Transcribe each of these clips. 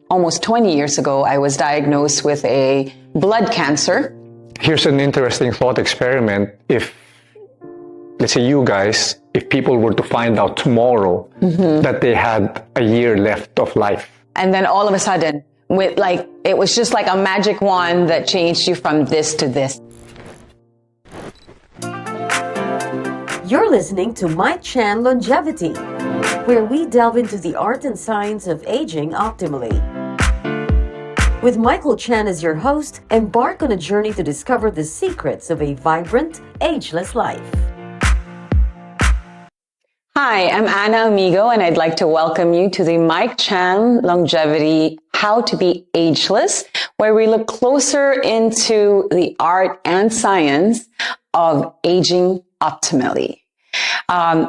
almost 20 years ago, I was diagnosed with a blood cancer. Here's an interesting thought experiment. If, let's say you guys, if people were to find out tomorrow that they had a year left of life. And then all of a sudden, it was just like a magic wand that changed you from this to this. You're listening to Mike Chan Longevity, where we delve into the art and science of aging optimally. With Michael Chan as your host, embark on a journey to discover the secrets of a vibrant, ageless life. Hi, I'm Ana Amigo, and I'd like to welcome you to the Mike Chan Longevity How to Be Ageless, where we look closer into the art and science of aging optimally.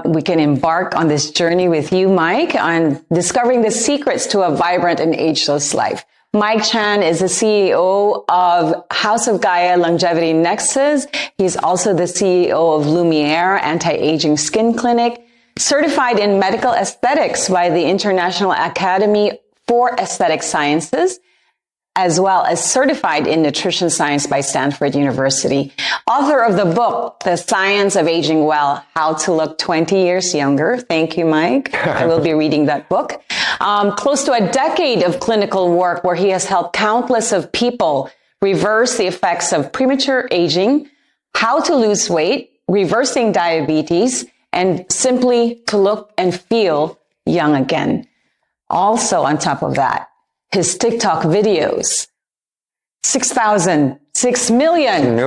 We can embark on this journey with you, Mike, on discovering the secrets to a vibrant and ageless life. Mike Chan is the CEO of House of Gaia Longevity Nexus. He's also the CEO of Lumiere Anti-Aging Skin Clinic, certified in medical aesthetics by the International Academy for Aesthetic Sciences, as well as certified in nutrition science by Stanford University. Author of the book, The Science of Aging Well, How to Look 20 Years Younger. Thank you, Mike. I will be reading that book. Close to a decade of clinical work where he has helped countless of people reverse the effects of premature aging, how to lose weight, reversing diabetes, and simply to look and feel young again. Also, on top of that, his TikTok videos, 6 million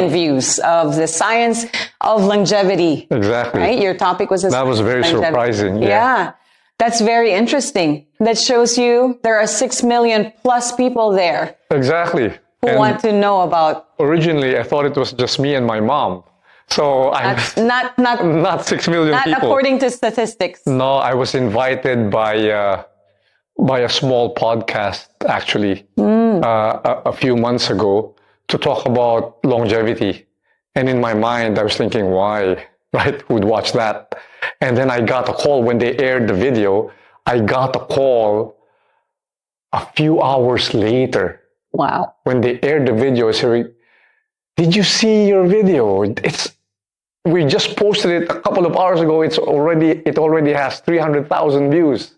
views of the science of longevity. Exactly. Right? Your topic was that was very longevity. surprising. Yeah. That's very interesting. That shows you there are 6 million plus people there. Exactly. Who want to know about. Originally, I thought it was just me and my mom. So I'm not 6 million people. Not according to statistics. No, I was invited by a small podcast, actually, a few months ago to talk about longevity. And in my mind, I was thinking, why, right? Who'd watch that? And then I got a call when they aired the video. I got a call a few hours later. Wow. When they aired the video, I said, did you see your video? We just posted it a couple of hours ago. It already has 300,000 views.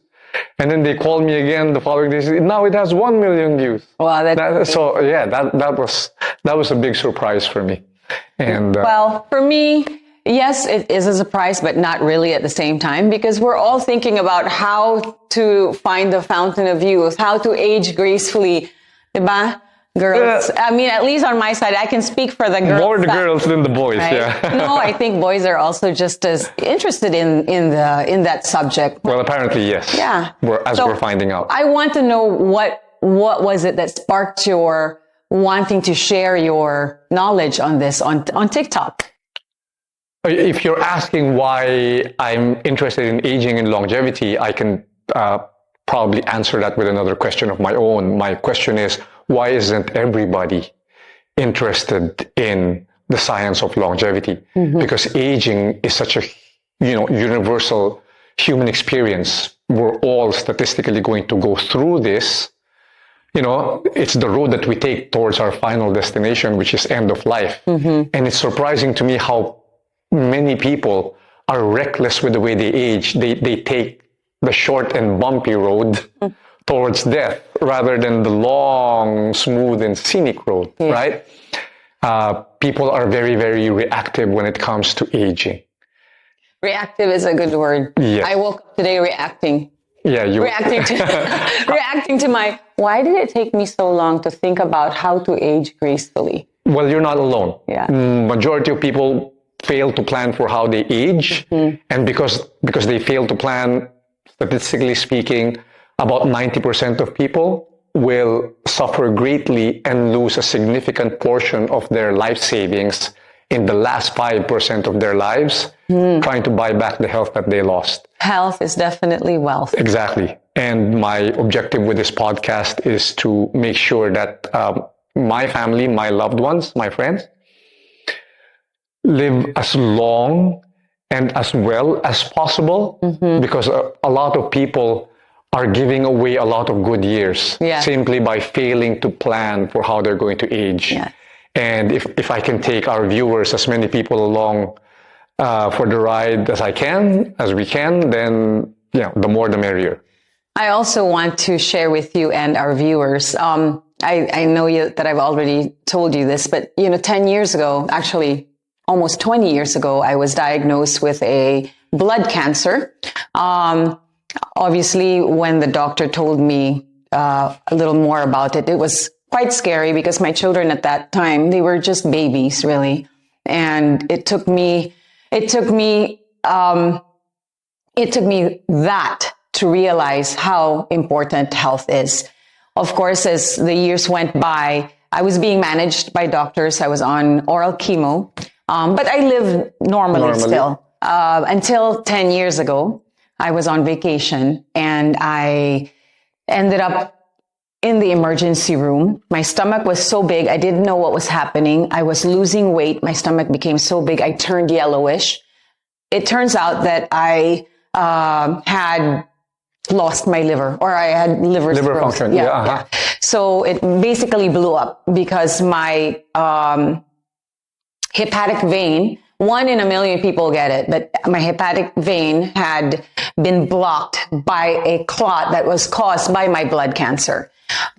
And then they called me again the following day. Now it has 1 million views. Wow, that was a big surprise for me. And well, for me, yes, it is a surprise, but not really at the same time, because we're all thinking about how to find the fountain of youth, how to age gracefully, diba? Girls. I mean, at least on my side, I can speak for the girls. More the girls than the boys, right? Yeah. No, I think boys are also just as interested in that subject. Well, apparently, yes. Yeah. We're finding out. I want to know what was it that sparked your wanting to share your knowledge on this on TikTok? If you're asking why I'm interested in aging and longevity, I can probably answer that with another question of my own. My question is, why isn't everybody interested in the science of longevity? Mm-hmm. Because aging is such a, universal human experience. We're all statistically going to go through this. It's the road that we take towards our final destination, which is end of life. Mm-hmm. And it's surprising to me how many people are reckless with the way they age. They take the short and bumpy road towards death rather than the long, smooth, and scenic road, right? People are very, very reactive when it comes to aging. Reactive is a good word. Yes. I woke up today reacting. Yeah, reacting to my, why did it take me so long to think about how to age gracefully? Well, you're not alone. Yeah. Majority of people fail to plan for how they age. Mm-hmm. And because they fail to plan, statistically speaking, about 90% of people will suffer greatly and lose a significant portion of their life savings in the last 5% of their lives, trying to buy back the health that they lost. Health is definitely wealth. Exactly. And my objective with this podcast is to make sure that my family, my loved ones, my friends, live as long and as well as possible, because a lot of people are giving away a lot of good years simply by failing to plan for how they're going to age. Yeah. And if I can take our viewers, as many people along for the ride as we can, then the more the merrier. I also want to share with you and our viewers. I know that I've already told you this, but 10 years ago, actually almost 20 years ago, I was diagnosed with a blood cancer. Obviously, when the doctor told me a little more about it, it was quite scary because my children at that time, they were just babies, really. And it took me that to realize how important health is. Of course, as the years went by, I was being managed by doctors. I was on oral chemo, but I lived normally. Still. Until 10 years ago, I was on vacation and I ended up in the emergency room. My stomach was so big, I didn't know what was happening. I was losing weight. My stomach became so big, I turned yellowish. It turns out that I had lost my liver, or I had liver function. Yeah. So it basically blew up because my hepatic vein, 1 in a million people get it, but my hepatic vein had been blocked by a clot that was caused by my blood cancer.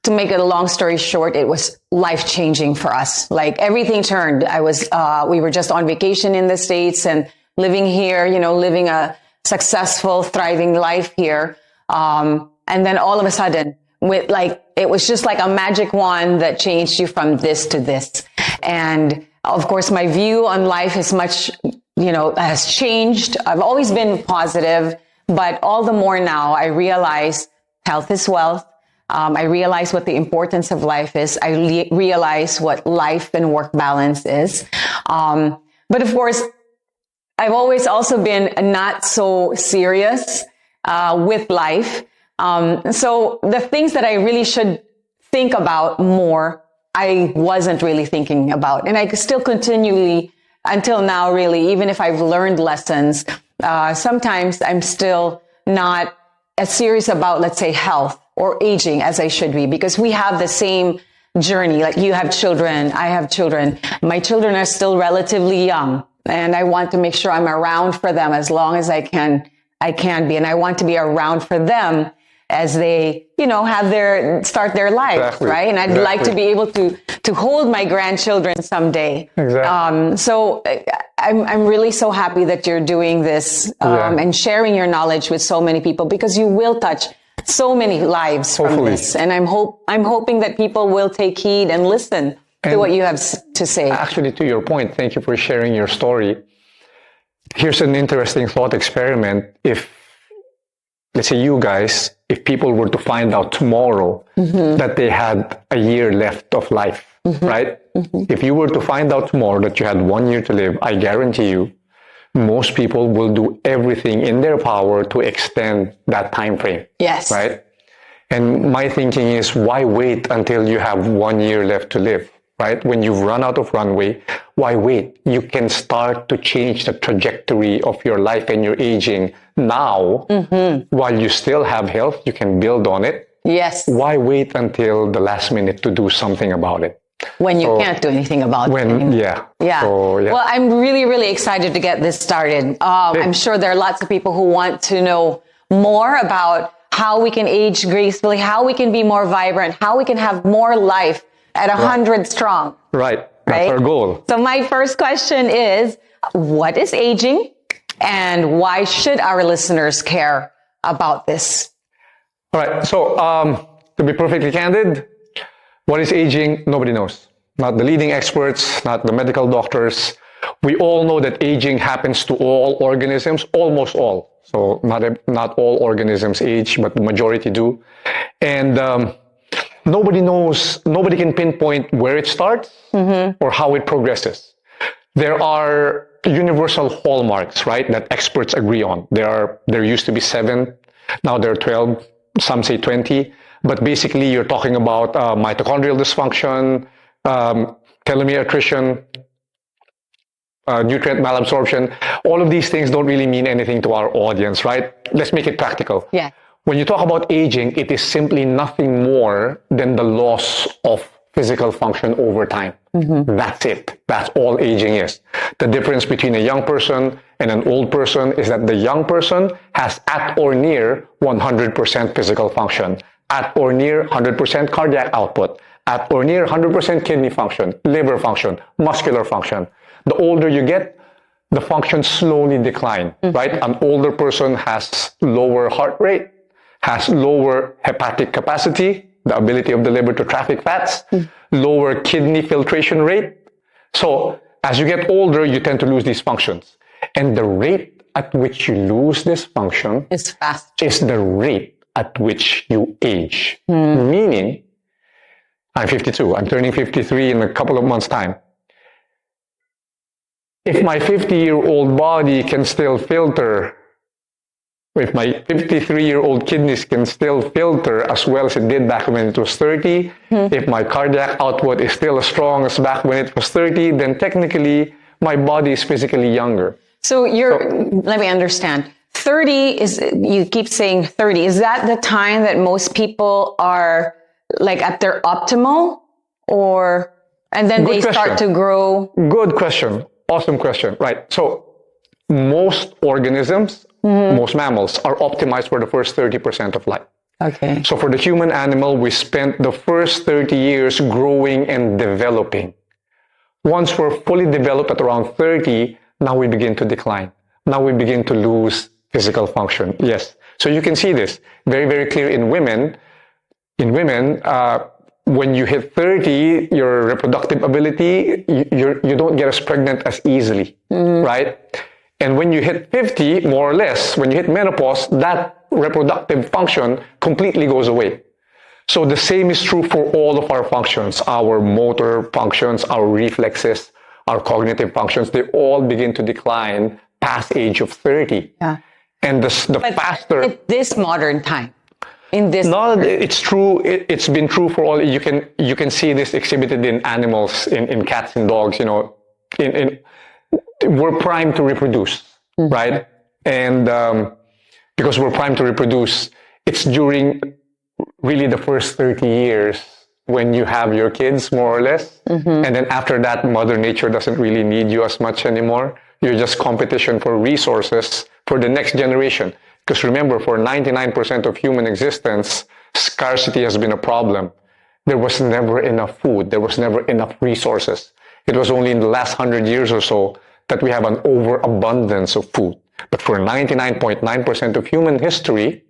To make it a long story short, it was life-changing for us. Like everything turned. We were just on vacation in the States and living here, living a successful, thriving life here. And then all of a sudden, it was just like a magic wand that changed you from this to this. And of course, my view on life is much, has changed. I've always been positive, but all the more now I realize health is wealth. I realize what the importance of life is. I realize what life and work balance is. But of course, I've always also been not so serious with life. So the things that I really should think about more, I wasn't really thinking about. And I still continually, until now, really, even if I've learned lessons, sometimes I'm still not as serious about, let's say, health or aging as I should be, because we have the same journey. Like you have children, I have children. My children are still relatively young, and I want to make sure I'm around for them as long as I can be. And I want to be around for them as they, start their lives, right? And I'd like to be able to hold my grandchildren someday. Exactly. So I'm really so happy that you're doing this, and sharing your knowledge with so many people, because you will touch so many lives from this. And I'm hoping that people will take heed and listen to what you have to say. Actually, to your point, thank you for sharing your story. Here's an interesting thought experiment. If, let's say if people were to find out tomorrow that they had a year left of life, right? If you were to find out tomorrow that you had 1 year to live, I guarantee you, most people will do everything in their power to extend that time frame. Yes. Right? And my thinking is, why wait until you have 1 year left to live? Right? When you've run out of runway, why wait? You can start to change the trajectory of your life and your aging now. While you still have health, you can build on it. Yes. Why wait until the last minute to do something about it? When you can't do anything about it. Yeah. Well, I'm really, really excited to get this started. I'm sure there are lots of people who want to know more about how we can age gracefully, how we can be more vibrant, how we can have more life at 100 strong. Right. That's our goal. So my first question is, what is aging, and why should our listeners care about this? All right. So, to be perfectly candid, what is aging? Nobody knows. Not the leading experts, not the medical doctors. We all know that aging happens to all organisms, almost all. So not all organisms age, but the majority do. And nobody knows, nobody can pinpoint where it starts or how it progresses. There are universal hallmarks, right, that experts agree on. There used to be 7, now there are 12, some say 20. But basically, you're talking about mitochondrial dysfunction, telomere attrition, nutrient malabsorption. All of these things don't really mean anything to our audience, right? Let's make it practical. Yeah. When you talk about aging, it is simply nothing more than the loss of physical function over time. That's it. That's all aging is. The difference between a young person and an old person is that the young person has at or near 100% physical function, at or near 100% cardiac output, at or near 100% kidney function, liver function, muscular function. The older you get, the functions slowly decline, right? An older person has lower heart rate, has lower hepatic capacity, the ability of the liver to traffic fats, lower kidney filtration rate. So as you get older, you tend to lose these functions. And the rate at which you lose this function It's fast. is the rate at which you age. Meaning, I'm 52. I'm turning 53 in a couple of months' time. If my 50-year-old body can still filter, if my 53-year-old kidneys can still filter as well as it did back when it was 30, if my cardiac output is still as strong as back when it was 30, then technically my body is physically younger. So let me understand. 30 is, you keep saying 30. Is that the time that most people are like at their optimal, or, and then they start to grow? Good question. Awesome question. Right. So most organisms, most mammals are optimized for the first 30% of life. Okay. So for the human animal, we spent the first 30 years growing and developing. Once we're fully developed at around 30, now we begin to decline. Now we begin to lose physical function. Yes. So you can see this very, very clear in women. In women, when you hit 30, your reproductive ability, you don't get as pregnant as easily, right? And when you hit 50, more or less, when you hit menopause, that reproductive function completely goes away. So the same is true for all of our functions, our motor functions, our reflexes, our cognitive functions. They all begin to decline past age of 30. Yeah. And the faster... At this modern time. In this... No, it's true. It's been true for all. You can see this exhibited in animals, in cats and dogs, you know, we're primed to reproduce, right? And because we're primed to reproduce, it's during really the first 30 years when you have your kids, more or less. And then after that, Mother Nature doesn't really need you as much anymore. You're just competition for resources for the next generation. Because remember, for 99% of human existence, scarcity has been a problem. There was never enough food. There was never enough resources. It was only in the last 100 years or so that we have an overabundance of food. But for 99.9% of human history,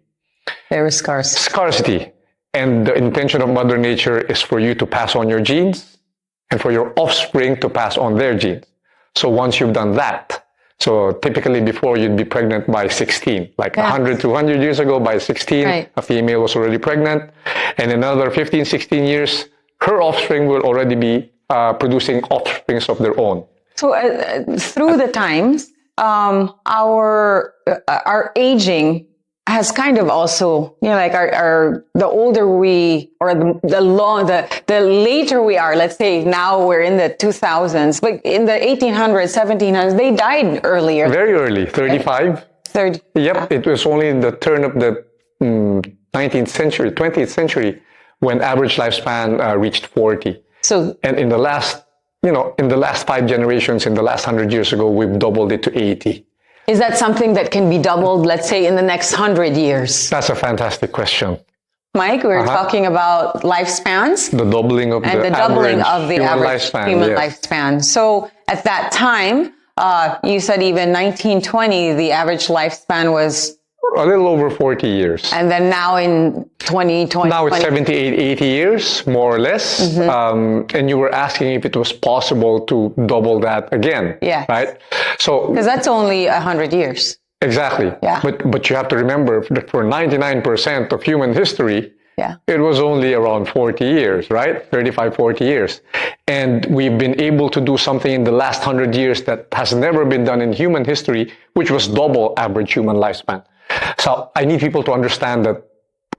there is scarcity. And the intention of Mother Nature is for you to pass on your genes and for your offspring to pass on their genes. So once you've done that, so typically before you'd be pregnant by 16, like 100, 200 years ago by 16, a female was already pregnant. And in another 15, 16 years, her offspring will already be producing offsprings of their own. So through the times, our aging has kind of also, you know, like the older we, or the later we are, let's say now we're in the 2000s, but in the 1800s, 1700s, they died earlier. Very early, 35. 30. Yep, it was only in the turn of the 19th century, 20th century, when average lifespan reached 40. So, and in the last 5 generations, in the last 100 years ago, we've doubled it to 80. Is that something that can be doubled, let's say, in the next 100 years? That's a fantastic question. Mike, we were talking about lifespans. The doubling of and the doubling of the average lifespan, human lifespan. So at that time, you said even 1920, the average lifespan was a little over 40 years. And then now in 2020... Now it's 78, 80 years, more or less. And you were asking if it was possible to double that again. Yeah. Right? So... Because that's only 100 years. Exactly. Yeah. But you have to remember that for 99% of human history, it was only around 40 years, right? 35, 40 years. And we've been able to do something in the last 100 years that has never been done in human history, which was double average human lifespan. So I need people to understand that,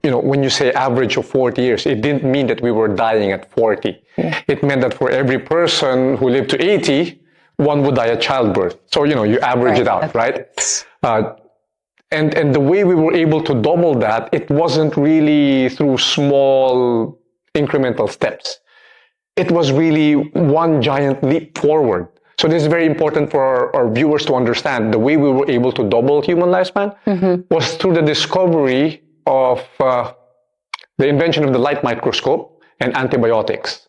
you know, when you say average of 40 years, it didn't mean that we were dying at 40. Yeah. It meant that for every person who lived to 80, one would die at childbirth. So, you know, you average it out, right? And the way we were able to double that, it wasn't really through small incremental steps. It was really one giant leap forward. So this is very important for our viewers to understand. The way we were able to double human lifespan was through the discovery of the invention of the light microscope and antibiotics.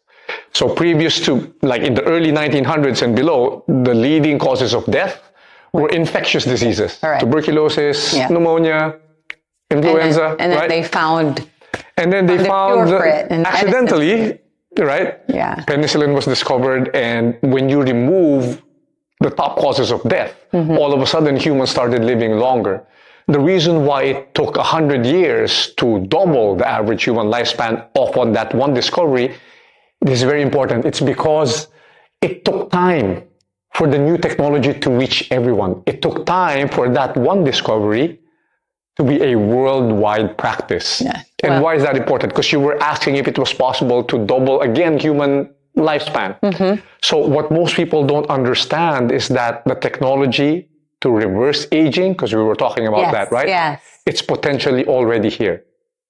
So previous to, like in the early 1900s and below, the leading causes of death were infectious diseases, tuberculosis, pneumonia, influenza, and then they found, and then they found accidentally, right? Yeah. Penicillin was discovered, and when you remove the top causes of death, all of a sudden humans started living longer. The reason why it took 100 years to double the average human lifespan off on that one discovery, this is very important. It's because it took time for the new technology to reach everyone. It took time for that one discovery to be a worldwide practice. Yeah. And why is that important? Because you were asking if it was possible to double again human lifespan. So what most people don't understand is that the technology to reverse aging, because we were talking about that, right? Yes. It's potentially already here.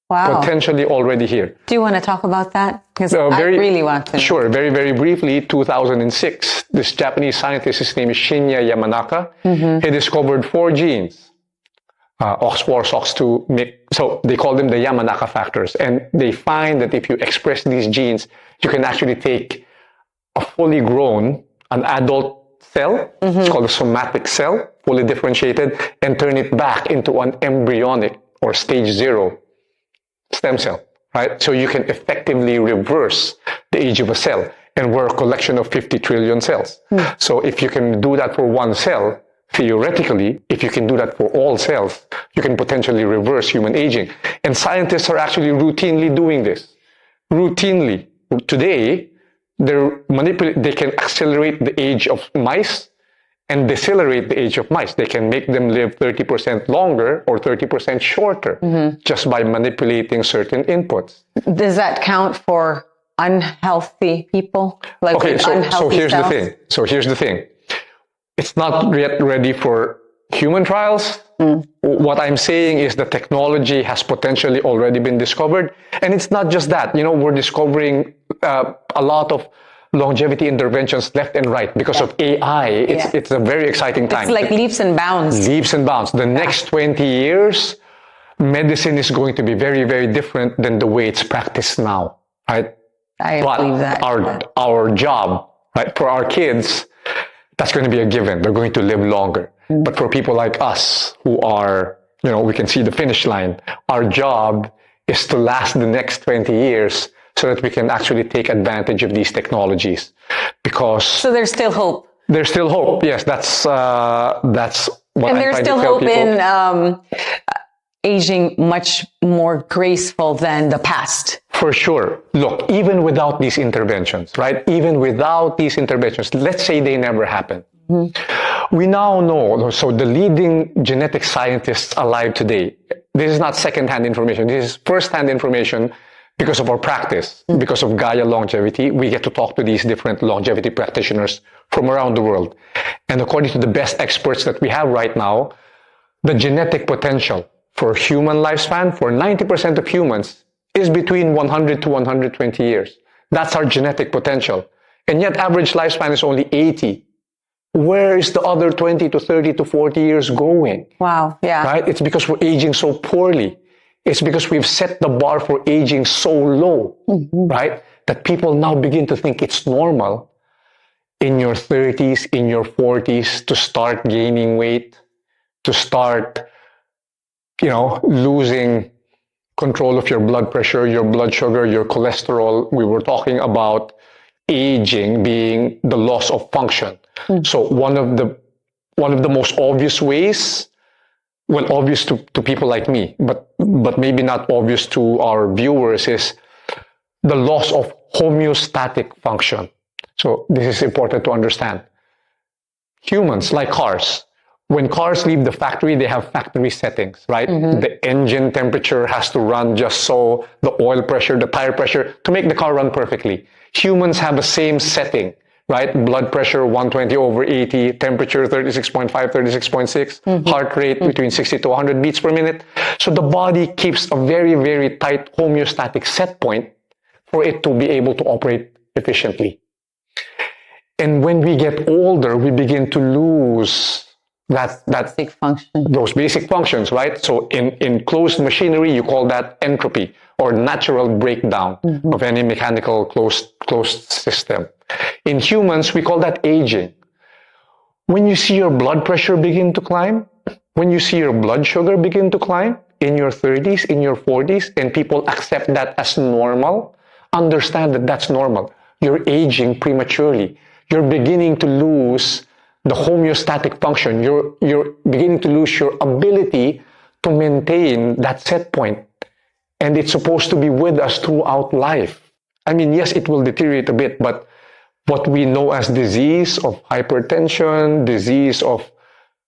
Wow. Potentially already here. Do you want to talk about that? Because I really want to. Sure. Very, very briefly, 2006, this Japanese scientist, his name is Shinya Yamanaka, he discovered 4 genes, OX4, SOX2, so they call them the Yamanaka factors. And they find that if you express these genes, you can actually take a fully grown, an adult cell, it's called a somatic cell, fully differentiated, and turn it back into an embryonic or stage 0 stem cell, right? So you can effectively reverse the age of a cell, and we're a collection of 50 trillion cells. So if you can do that for one cell, theoretically, if you can do that for all cells, you can potentially reverse human aging. And scientists are actually routinely doing this. Routinely. Today, they can accelerate the age of mice and decelerate the age of mice. They can make them live 30% longer or 30% shorter just by manipulating certain inputs. Does that count for unhealthy people? Like okay, so here's cells? the thing. So here's the thing. It's not yet ready for human trials. What I'm saying is the technology has potentially already been discovered. And it's not just that. You know, we're discovering a lot of longevity interventions left and right because of AI. It's a very exciting time. It's like leaps and bounds. Leaps and bounds. The next 20 years, medicine is going to be very, very different than the way it's practiced now, right? I believe that. Our job, right, for our kids, that's going to be a given. They're going to live longer. But for people like us who are, you know, we can see the finish line, our job is to last the next 20 years so that we can actually take advantage of these technologies. Because so there's still hope. There's still hope. Yes, that's what and I'm there's trying still to tell hope people. in aging much more graceful than the past. For sure. Look, even without these interventions, right? Even without these interventions, let's say they never happen. We now know, so the leading genetic scientists alive today, this is not second-hand information, this is first-hand information because of our practice, because of Gaia longevity. We get to talk to these different longevity practitioners from around the world. And according to the best experts that we have right now, the genetic potential for human lifespan, for 90% of humans, is between 100 to 120 years. That's our genetic potential. And yet average lifespan is only 80. Where is the other 20 to 30 to 40 years going? Wow, yeah. Right? It's because we're aging so poorly. It's because we've set the bar for aging so low, right? That people now begin to think it's normal in your 30s, in your 40s to start gaining weight, to start, you know, losing control of your blood pressure, your blood sugar, your cholesterol. We were talking about aging being the loss of function. So one of the most obvious ways, well, obvious to people like me, but maybe not obvious to our viewers, is the loss of homeostatic function. So this is important to understand. Humans, like cars, when cars leave the factory, they have factory settings, right? The engine temperature has to run just so, the oil pressure, the tire pressure, to make the car run perfectly. Humans have the same setting right? Blood pressure 120/80, temperature 36.5, 36.6, heart rate between 60 to 100 beats per minute. So the body keeps a very, very tight homeostatic set point for it to be able to operate efficiently. And when we get older, we begin to lose those basic functions, right? So in closed machinery, you call that entropy or natural breakdown of any mechanical closed system. In humans, we call that aging. When you see your blood pressure begin to climb, when you see your blood sugar begin to climb in your 30s, in your 40s, and people accept that as normal, understand that that's normal. You're aging prematurely. You're beginning to lose the homeostatic function. You're beginning to lose your ability to maintain that set point. And it's supposed to be with us throughout life. I mean, yes, it will deteriorate a bit, but what we know as disease of hypertension, disease of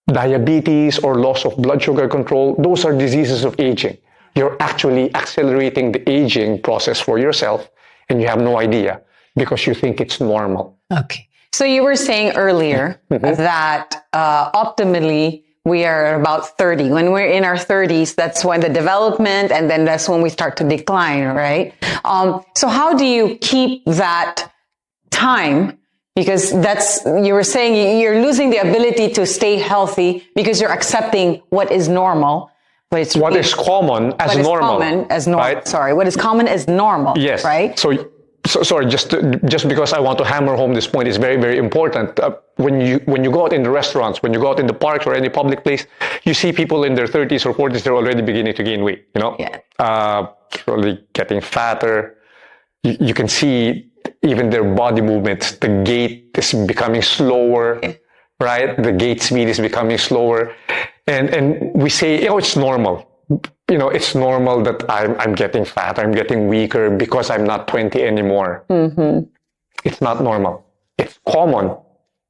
diabetes, or loss of blood sugar control, those are diseases of aging. You're actually accelerating the aging process for yourself, and you have no idea because you think it's normal. Okay. So you were saying earlier that optimally we are about 30. When we're in our 30s, that's when the development, and then that's when we start to decline, right? So how do you keep that time? Because you were saying you're losing the ability to stay healthy because you're accepting what is normal. But it's what is common as normal. Right? Sorry, what is common as normal. Yes. Right? So sorry, just because I want to hammer home this point is very, very important. When you go out in the restaurants, when you go out in the parks or any public place, you see people in their 30s or 40s, they're already beginning to gain weight, you know? Yeah. Slowly getting fatter. You can see even their body movements. The gait is becoming slower, right? The gait speed is becoming slower. And we say, it's normal. It's normal that I'm getting fat, I'm getting weaker because I'm not 20 anymore. It's not normal. It's common.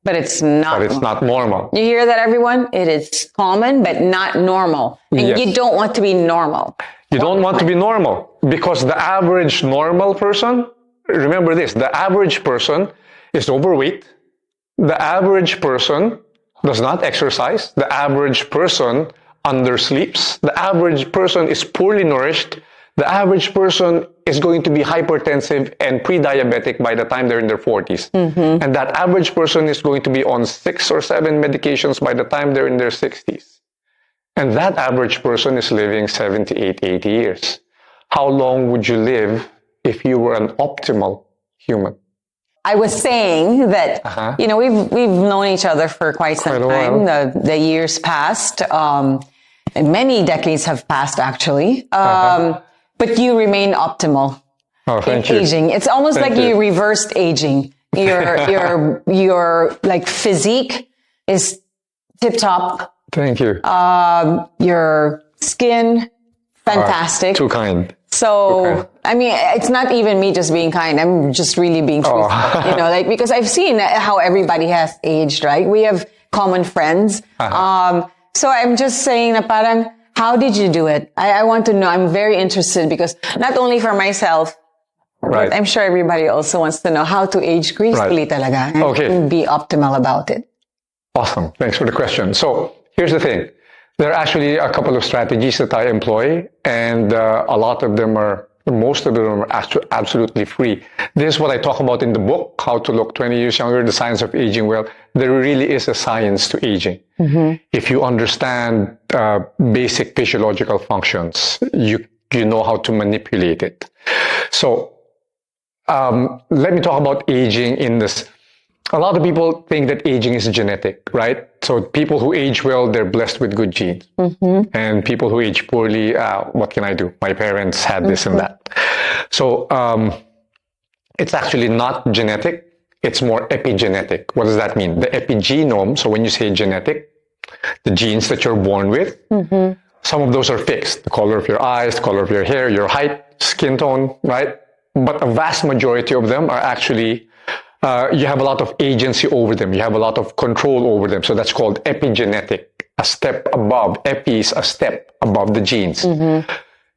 But it's not. But it's not normal. You hear that, everyone? It is common, but not normal. And you don't want to be normal. You don't want to be normal because the average normal person, remember this, the average person is overweight. The average person does not exercise. The average person undersleeps. The average person is poorly nourished. The average person is going to be hypertensive and pre-diabetic by the time they're in their 40s. And that average person is going to be on 6 or 7 medications by the time they're in their 60s. And that average person is living 78, 80 years. How long would you live if you were an optimal human? I was saying that, we've known each other for quite some time. The years passed. And many decades have passed, actually. But you remain optimal in aging. It's almost like you reversed aging. Your like physique is tip top. Thank you. Your skin, fantastic. Too kind. So, I mean, it's not even me just being kind. I'm just really being truthful, because I've seen how everybody has aged, right? We have common friends. So I'm just saying na parang, how did you do it? I want to know. I'm very interested because not only for myself, but I'm sure everybody also wants to know how to age gracefully talaga and be optimal about it. Awesome. Thanks for the question. So here's the thing. There are actually a couple of strategies that I employ, and most of them are absolutely free. This is what I talk about in the book, How to Look 20 Years Younger, The Science of Aging Well. There really is a science to aging. If you understand basic physiological functions, you know how to manipulate it. So let me talk about aging in this. A lot of people think that aging is genetic, right? So people who age well, they're blessed with good genes. And people who age poorly, what can I do? My parents had this and that. So it's actually not genetic. It's more epigenetic. What does that mean? The epigenome, so when you say genetic, the genes that you're born with, some of those are fixed. The color of your eyes, the color of your hair, your height, skin tone, right? But a vast majority of them are actually you have a lot of agency over them. You have a lot of control over them. So that's called epigenetic, a step above. Epi is a step above the genes.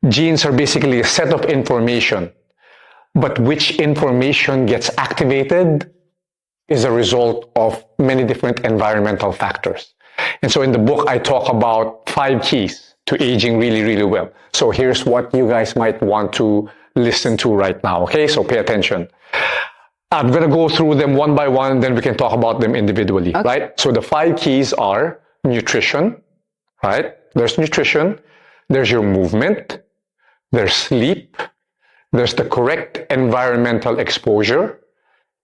Genes are basically a set of information. But which information gets activated is a result of many different environmental factors. And so in the book, I talk about 5 keys to aging really, really well. So here's what you guys might want to listen to right now, okay? So pay attention. I'm going to go through them one by one, and then we can talk about them individually, okay, right? So the 5 keys are nutrition, right? There's nutrition, there's your movement, there's sleep, there's the correct environmental exposure,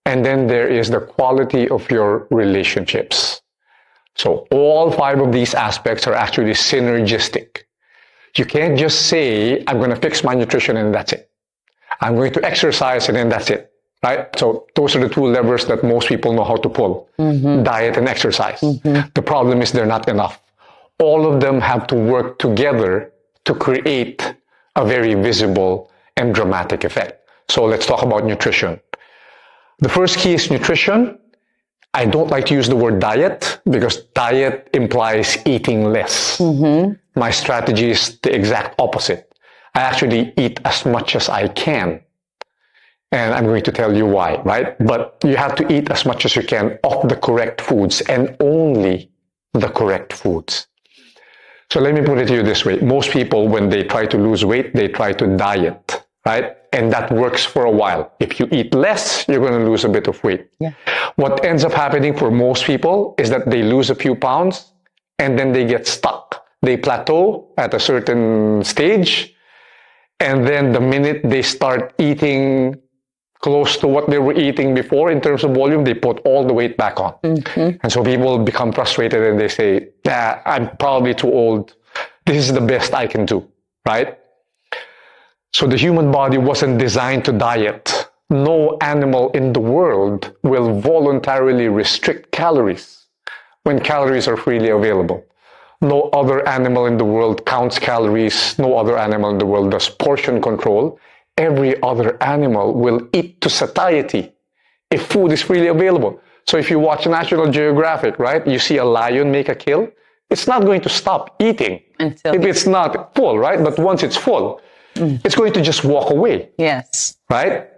and then there is the quality of your relationships. So all 5 of these aspects are actually synergistic. You can't just say, I'm going to fix my nutrition and that's it. I'm going to exercise and then that's it, right? So those are the 2 levers that most people know how to pull, diet and exercise. The problem is they're not enough. All of them have to work together to create a very visible and dramatic effect. So let's talk about nutrition. The first key is nutrition. I don't like to use the word diet because diet implies eating less. My strategy is the exact opposite. I actually eat as much as I can. And I'm going to tell you why, right? But you have to eat as much as you can of the correct foods and only the correct foods. So let me put it to you this way. Most people, when they try to lose weight, they try to diet, right? And that works for a while. If you eat less, you're going to lose a bit of weight. Yeah. What ends up happening for most people is that they lose a few pounds and then they get stuck. They plateau at a certain stage. And then the minute they start eating close to what they were eating before in terms of volume, they put all the weight back on. And so people become frustrated and they say, I'm probably too old. This is the best I can do, right? So the human body wasn't designed to diet. No animal in the world will voluntarily restrict calories when calories are freely available. No other animal in the world counts calories. No other animal in the world does portion control. Every other animal will eat to satiety if food is freely available. So if you watch National Geographic, right, you see a lion make a kill, it's not going to stop eating if it's not full, right? But once it's full, it's going to just walk away. Yes. Right?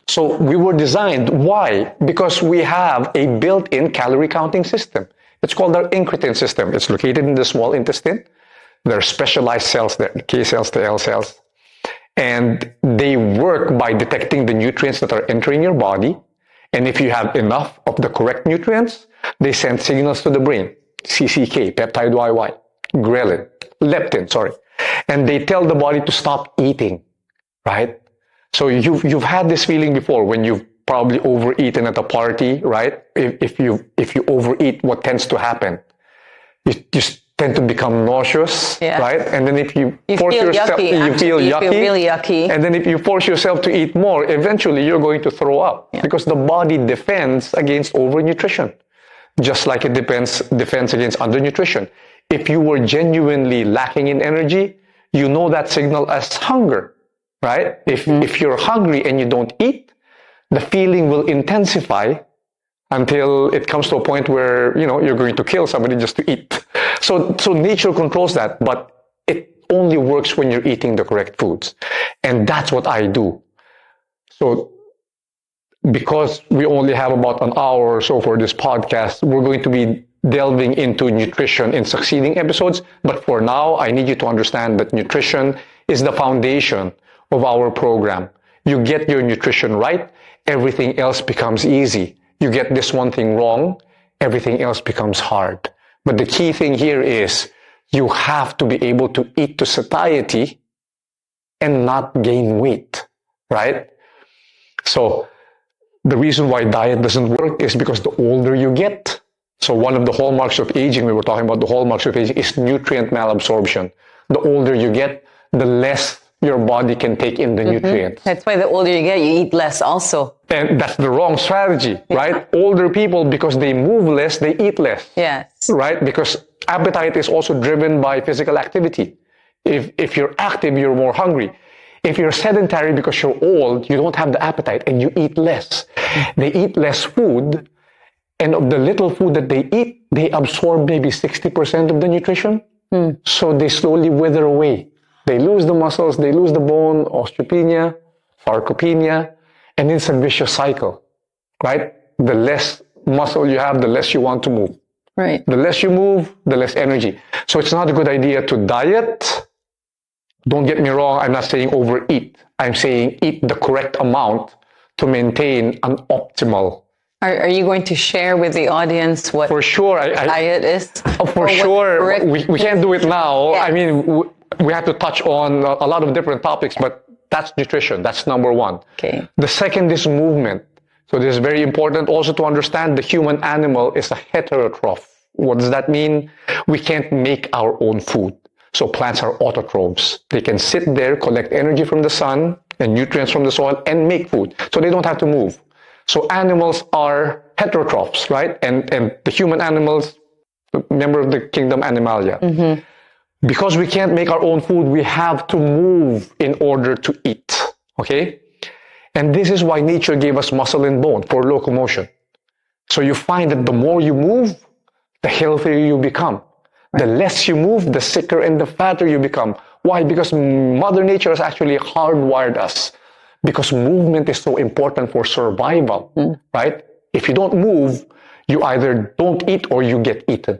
So we were designed. Why? Because we have a built-in calorie counting system. It's called our incretin system. It's located in the small intestine. There are specialized cells there, the K cells, the L cells. And they work by detecting the nutrients that are entering your body. And if you have enough of the correct nutrients, they send signals to the brain. CCK, peptide YY, ghrelin, leptin, sorry. And they tell the body to stop eating, right? So you've had this feeling before when you've probably overeaten at a party, right? If you overeat, what tends to happen? You tend to become nauseous, right? And then if you force yourself, you feel really yucky. And then if you force yourself to eat more, eventually you're going to throw up because the body defends against overnutrition, just like it defends against undernutrition. If you were genuinely lacking in energy, you know that signal as hunger, right? If you're hungry and you don't eat, the feeling will intensify until it comes to a point where, you're going to kill somebody just to eat. So nature controls that, but it only works when you're eating the correct foods. And that's what I do. So because we only have about an hour or so for this podcast, we're going to be delving into nutrition in succeeding episodes. But for now, I need you to understand that nutrition is the foundation of our program. You get your nutrition right, everything else becomes easy. You get this one thing wrong, everything else becomes hard. But the key thing here is you have to be able to eat to satiety and not gain weight, right? So the reason why diet doesn't work is because the older you get. So one of the hallmarks of aging, we were talking about the hallmarks of aging, is nutrient malabsorption. The older you get, the less your body can take in the nutrients. That's why the older you get, you eat less also. And that's the wrong strategy, right? Older people, because they move less, they eat less. Yes. Right? Because appetite is also driven by physical activity. If you're active, you're more hungry. If you're sedentary because you're old, you don't have the appetite and you eat less. They eat less food, and of the little food that they eat, they absorb maybe 60% of the nutrition. So they slowly wither away. They lose the muscles, they lose the bone, osteopenia, sarcopenia, and it's a vicious cycle, right? the less muscle you have, the less you want to move. Right. The less you move, the less energy. So it's not a good idea to diet. Don't get me wrong, I'm not saying overeat. I'm saying eat the correct amount to maintain an optimal. Are you going to share with the audience what For sure, diet is? For sure, correct- we can't do it now. Yeah. I mean, we have to touch on a lot of different topics, but that's nutrition. That's number one. Okay. The second is movement. So this is very important also to understand the human animal is a heterotroph. What does that mean? We can't make our own food. So plants are autotrophs. They can sit there, collect energy from the sun and nutrients from the soil and make food. So they don't have to move. So animals are heterotrophs, right? And the human animals, member of the kingdom Animalia. Mm-hmm. Because we can't make our own food, we have to move in order to eat, okay? And this is why nature gave us muscle and bone for locomotion. So you find that the more you move, the healthier you become. The less you move, the sicker and the fatter you become. Why? Because Mother Nature has actually hardwired us. Because movement is so important for survival, right? If you don't move, you either don't eat or you get eaten.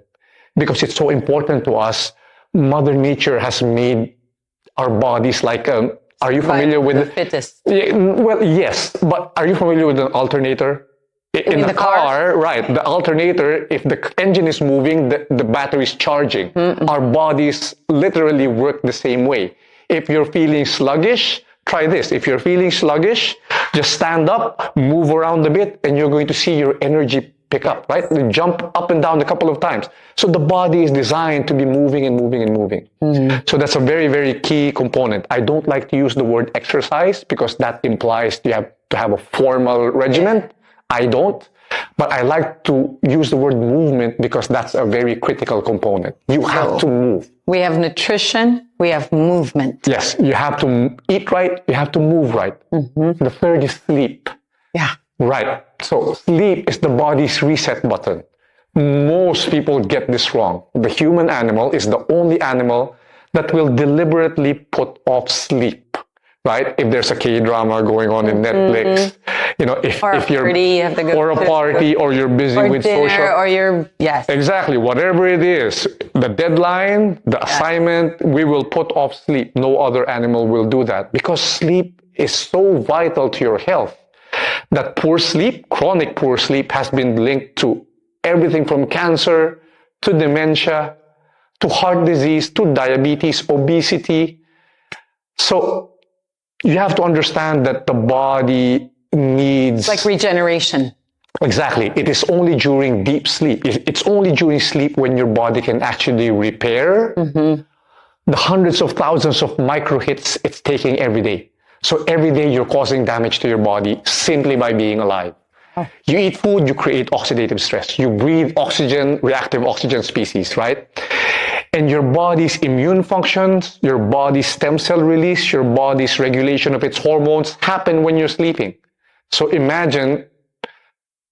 Because it's so important to us, Mother Nature has made our bodies like, are you familiar with the fittest? Well, yes, but are you familiar with an alternator? In the car, right, the alternator, if the engine is moving, the battery is charging. Our bodies literally work the same way. If you're feeling sluggish, try this. If you're feeling sluggish, just stand up, move around a bit, and you're going to see your energy pick up, right? You jump up and down a couple of times. So the body is designed to be moving and moving and moving. So that's a very, very key component. I don't like to use the word exercise because that implies you have to have a formal regimen. I don't. But I like to use the word movement because that's a very critical component. You have to move. We have nutrition, we have movement. Yes, you have to eat right, you have to move right. The third is sleep. Yeah. Right. So sleep is the body's reset button. Most people get this wrong. The human animal is the only animal that will deliberately put off sleep. Right? If there's a K-drama going on in Netflix, you know, if you're party, you have to go or a party, or you're busy or with dinner, social, or you're exactly, whatever it is, the deadline, the assignment, we will put off sleep. No other animal will do that because sleep is so vital to your health that poor sleep, chronic poor sleep, has been linked to everything from cancer to dementia to heart disease to diabetes, obesity. So you have to understand that the body needs... like regeneration. Exactly. It is only during deep sleep. It's only during sleep when your body can actually repair the hundreds of thousands of micro hits it's taking every day. So every day you're causing damage to your body simply by being alive. You eat food, you create oxidative stress. You breathe oxygen, reactive oxygen species, right? And your body's immune functions, your body's stem cell release, your body's regulation of its hormones happen when you're sleeping. So imagine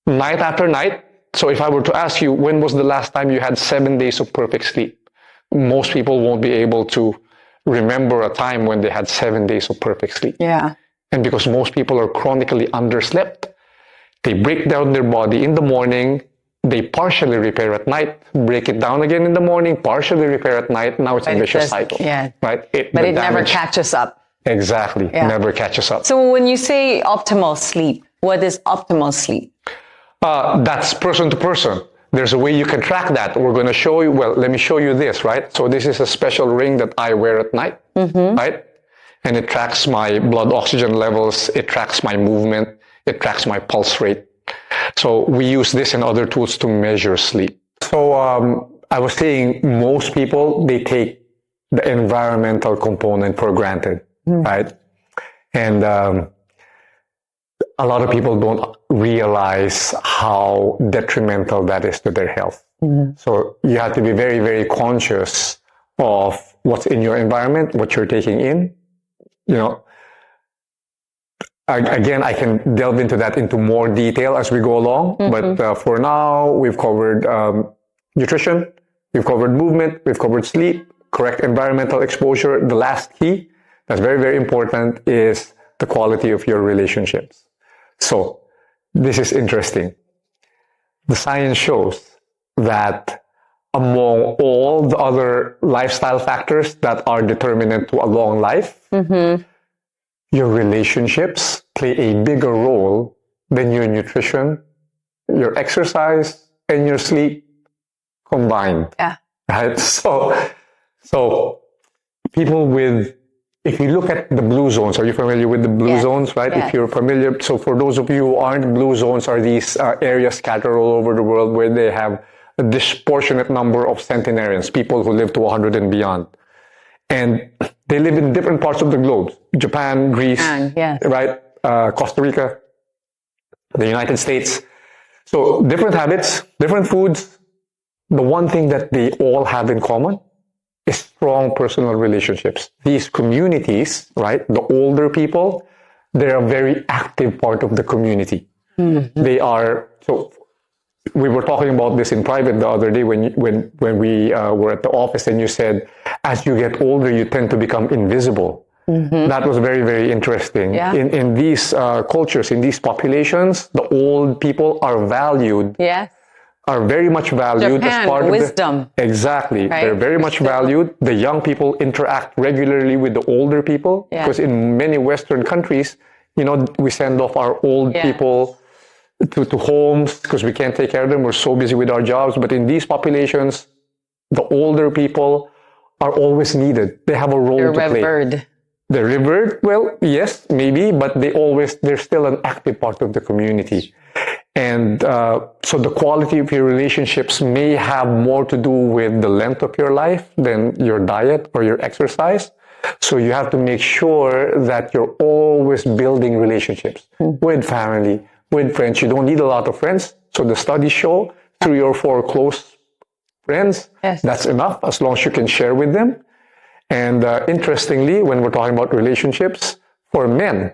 night after night. So if I were to ask you, when was the last time you had 7 days of perfect sleep? Most people won't be able to remember a time when they had 7 days of perfect sleep. Yeah. And because most people are chronically underslept, they break down their body in the morning, they partially repair at night, break it down again in the morning, partially repair at night. Now it's a vicious cycle. Yeah. Right? But it never catches up. Exactly. Yeah. Never catches up. So when you say optimal sleep, what is optimal sleep? That's person to person. There's a way you can track that. We're going to show you, well, let me show you this, right? So this is a special ring that I wear at night, right? And it tracks my blood oxygen levels. It tracks my movement. It tracks my pulse rate. So we use this and other tools to measure sleep. So I was saying most people, they take the environmental component for granted, right? And a lot of people don't realize how detrimental that is to their health. So you have to be very, very conscious of what's in your environment, what you're taking in. You know, again, I can delve into that into more detail as we go along. But for now, we've covered nutrition, we've covered movement, we've covered sleep, correct environmental exposure. The last key that's very, very important is the quality of your relationships. So this is interesting. the science shows that among all the other lifestyle factors that are determinant to a long life, your relationships play a bigger role than your nutrition, your exercise, and your sleep combined. Yeah. Right? So people with, if you look at the blue zones, are you familiar with the blue zones, right? Yes. If you're familiar, so for those of you who aren't, blue zones are these areas scattered all over the world where they have a disproportionate number of centenarians, people who live to 100 and beyond. And they live in different parts of the globe. Japan, Greece, right? Costa Rica, the United States. So different habits, different foods. The one thing that they all have in common is strong personal relationships. These communities, right? The older people, they're a very active part of the community. They are, so we were talking about this in private the other day when we were at the office, and you said, as you get older, you tend to become invisible. That was very, very interesting. Yeah. In these cultures, in these populations, the old people are valued. Yes. Are very much valued Japan, as part of wisdom. Exactly. Right? They're very much valued. The young people interact regularly with the older people because in many Western countries, you know, we send off our old people to homes because we can't take care of them. We're so busy with our jobs. But in these populations, the older people are always needed. They have a role to play. They're revered. Well, yes, maybe, but they're still an active part of the community. And so the quality of your relationships may have more to do with the length of your life than your diet or your exercise. So you have to make sure that you're always building relationships with family, with friends. You don't need a lot of friends. So the studies show 3 or 4 close friends, that's enough as long as you can share with them. And interestingly, when we're talking about relationships, for men,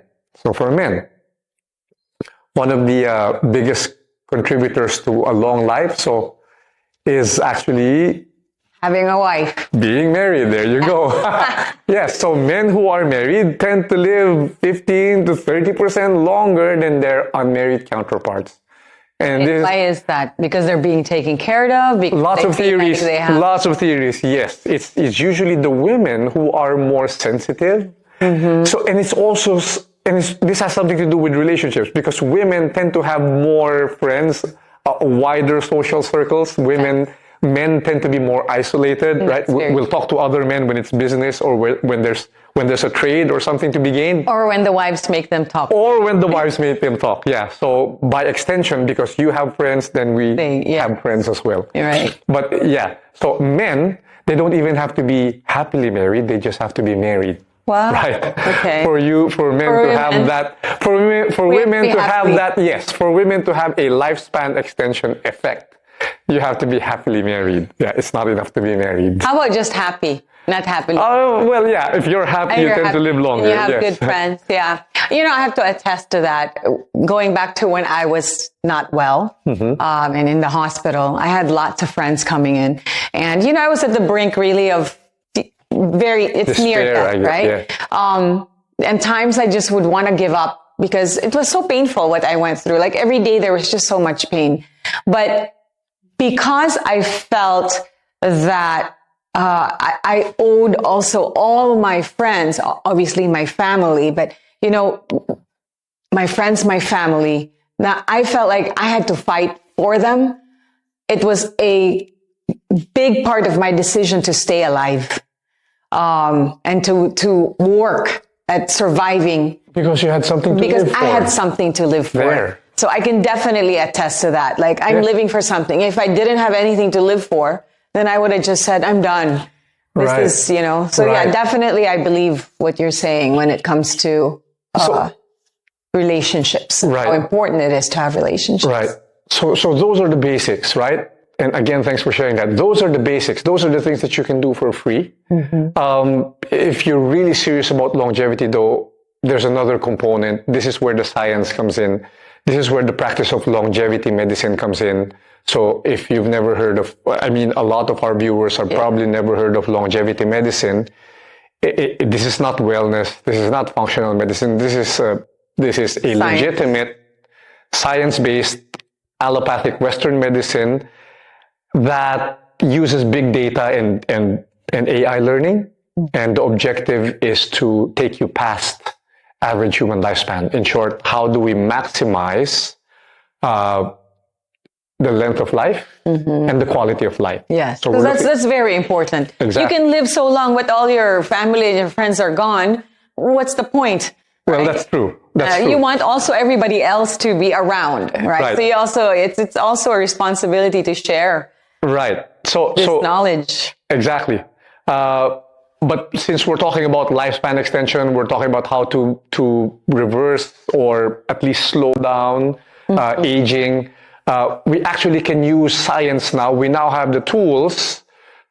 one of the biggest contributors to a long life, is actually having a wife. Being married. There you go. Yes. So men who are married tend to live 15 to 30% longer than their unmarried counterparts. And why is that? Because they're being taken care of? Because lots of theories. Lots of theories. Yes. It's usually the women who are more sensitive. So, and it's also, this has something to do with relationships because women tend to have more friends, wider social circles. Men tend to be more isolated, right? We'll talk to other men when it's business or when there's a trade or something to be gained. Or when the wives make them talk. Yeah. So by extension, because you have friends, then we have friends as well. Right. But yeah, so men, they don't even have to be happily married. They just have to be married. Wow. Right. Okay. For women to have a lifespan extension effect, you have to be happily married. Yeah, it's not enough to be married. How about just happy? Not happily. Oh, well, yeah. If you're happy, you tend to live longer. You have good friends. Yeah. You know, I have to attest to that. Going back to when I was not well and in the hospital, I had lots of friends coming in. And, you know, I was at the brink really of it's despair, near death, right? Yeah. And times I just would want to give up because it was so painful what I went through. Like every day there was just so much pain. But because I felt that I owed also all my friends, obviously my family, but, you know, my friends, my family, now I felt like I had to fight for them. It was a big part of my decision to stay alive. And to work at surviving. Because you had something to live for. Because I had something to live for. There. So I can definitely attest to that. Like, I'm living for something. If I didn't have anything to live for, then I would have just said, I'm done. This is, you know. So yeah, definitely I believe what you're saying when it comes to relationships. How important it is to have relationships. Right. So those are the basics, right? And again, thanks for sharing that. Those are the basics. Those are the things that you can do for free. If you're really serious about longevity, though, there's another component. This is where the science comes in. This is where the practice of longevity medicine comes in. So if you've never heard of, I mean, a lot of our viewers have probably never heard of longevity medicine. This is not wellness. This is not functional medicine. This is a legitimate science-based allopathic Western medicine that uses big data and AI learning. And the objective is to take you past average human lifespan. In short, how do we maximize the length of life and the quality of life? Yes, so because that's very important. Exactly. You can live so long, but all your family and your friends are gone. What's the point? Well, right? that's true. That's true. You want also everybody else to be around, right? So you also, it's also a responsibility to share. Right. So knowledge. Exactly. But since we're talking about lifespan extension, we're talking about how to reverse or at least slow down aging. We actually can use science now. We now have the tools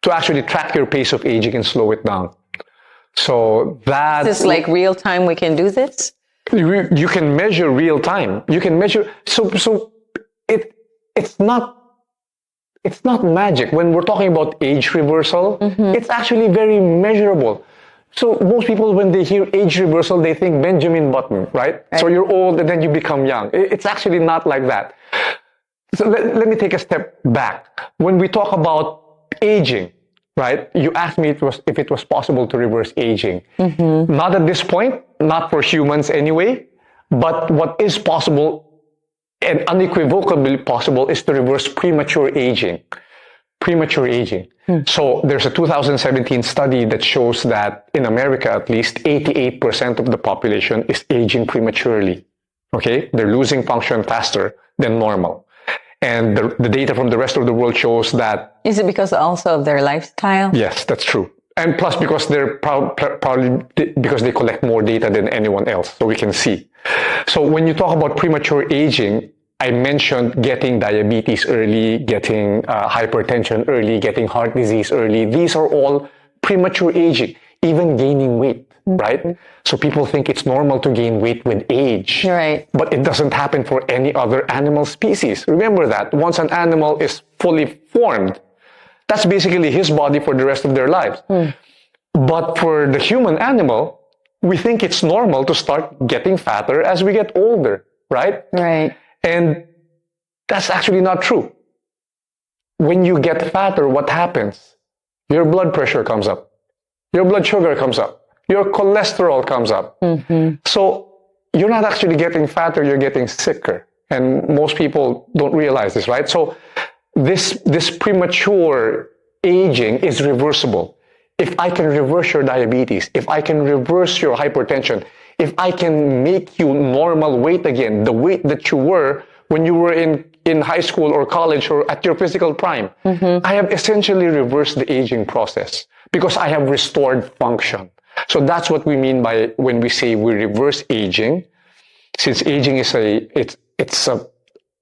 to actually track your pace of aging and slow it down. So that's... Is this like real time we can do this? You can measure real time. You can measure... So it's not magic. When we're talking about age reversal, it's actually very measurable. So most people, when they hear age reversal, they think Benjamin Button, right? So you're old and then you become young. It's actually not like that. So let me take a step back. When we talk about aging, right? You asked me if it was possible to reverse aging. Not at this point, not for humans anyway, but what is possible and unequivocally possible is to reverse premature aging. Premature aging. So there's a 2017 study that shows that in America, at least 88% of the population is aging prematurely. Okay? They're losing function faster than normal. And the data from the rest of the world shows that... Is it because also of their lifestyle? Yes, that's true. And plus because they're probably because they collect more data than anyone else, so we can see. So when you talk about premature aging, I mentioned getting diabetes early, getting hypertension early, getting heart disease early. These are all premature aging, even gaining weight, right? So people think it's normal to gain weight with age. Right. But it doesn't happen for any other animal species. Remember that. Once an animal is fully formed, that's basically his body for the rest of their lives. But for the human animal, we think it's normal to start getting fatter as we get older, right? Right. And that's actually not true. When you get fatter, what happens? Your blood pressure comes up. Your blood sugar comes up. Your cholesterol comes up. So you're not actually getting fatter, you're getting sicker. And most people don't realize this, right? So this premature aging is reversible. If I can reverse your diabetes, if I can reverse your hypertension, if I can make you normal weight again, the weight that you were when you were in high school or college or at your physical prime, I have essentially reversed the aging process because I have restored function. So that's what we mean by when we say we reverse aging, since aging is it's a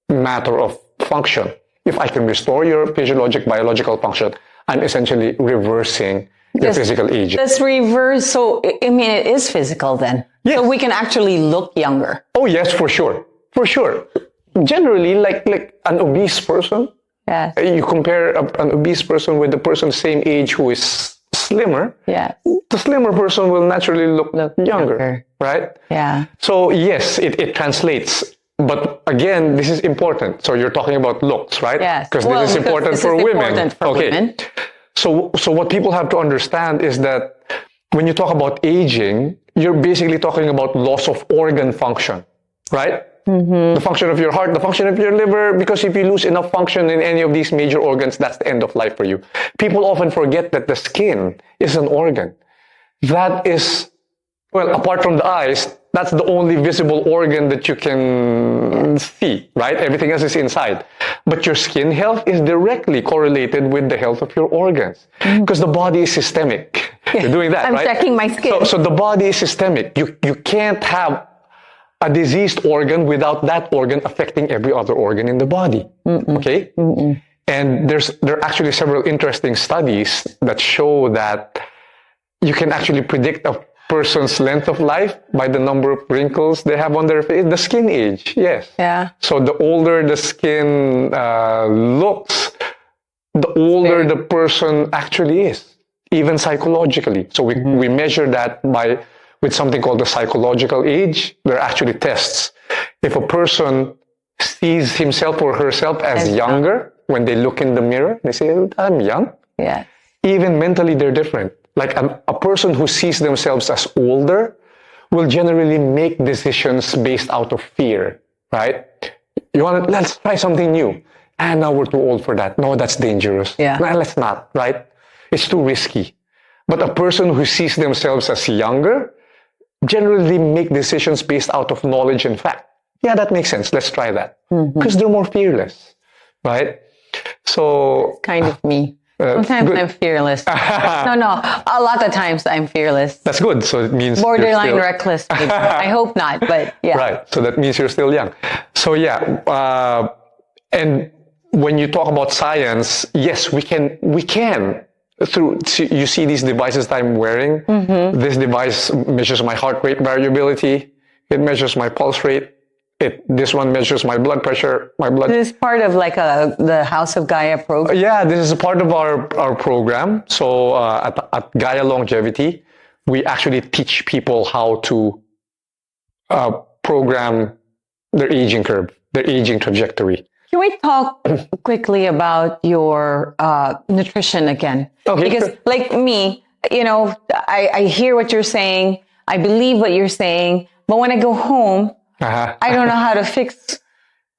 matter of function. If I can restore your physiologic, biological function, I'm essentially reversing your physical aging. This reverse, so I mean, it is physical then. Yes. So we can actually look younger. Oh yes, for sure. For sure. Generally, like an obese person, Yes. you compare an obese person with the person same age who is slimmer, Yes. the slimmer person will naturally look younger, right? Yeah. So yes, it translates. But again, this is important. So you're talking about looks, right? Yes. Because this is important for women. Important for women. So what people have to understand is that when you talk about aging, you're basically talking about loss of organ function, right? The function of your heart, the function of your liver, because if you lose enough function in any of these major organs, that's the end of life for you. People often forget that the skin is an organ. That is, well, apart from the eyes, that's the only visible organ that you can see, right? Everything else is inside. But your skin health is directly correlated with the health of your organs. Because the body is systemic. You're doing that, I'm right? checking my skin. So the body is systemic. You can't have a diseased organ without that organ affecting every other organ in the body. Okay? And there are actually several interesting studies that show that you can actually predict a person's length of life by the number of wrinkles they have on their face. The skin age, yes. Yeah. So the older the skin looks, the older the person actually is, even psychologically. So we measure that with something called the psychological age. There are actually tests. If a person sees himself or herself as younger, when they look in the mirror, they say, I'm young. Yeah. Even mentally, they're different. Like a person who sees themselves as older will generally make decisions based out of fear, right? Let's try something new. And now we're too old for that. No, that's dangerous. Yeah. No, let's not, right? It's too risky. But a person who sees themselves as younger generally make decisions based out of knowledge and fact. Yeah, that makes sense. Let's try that. Because they're more fearless, right? So... Kind of me. Sometimes I'm fearless. No. A lot of times I'm fearless. That's good. So it means... Borderline reckless. Maybe. I hope not, but yeah. Right. So that means you're still young. So yeah. And when you talk about science, yes, we can you see these devices that I'm wearing. This device measures my heart rate variability. It measures my pulse rate. This one measures my blood pressure. This is part of like the House of Gaia program. Yeah, this is a part of our program. So at Gaia Longevity, we actually teach people how to program their aging curve, their aging trajectory. Can we talk quickly about your nutrition again? Okay. Because like me, I hear what you're saying. I believe what you're saying. But when I go home, I don't know how to fix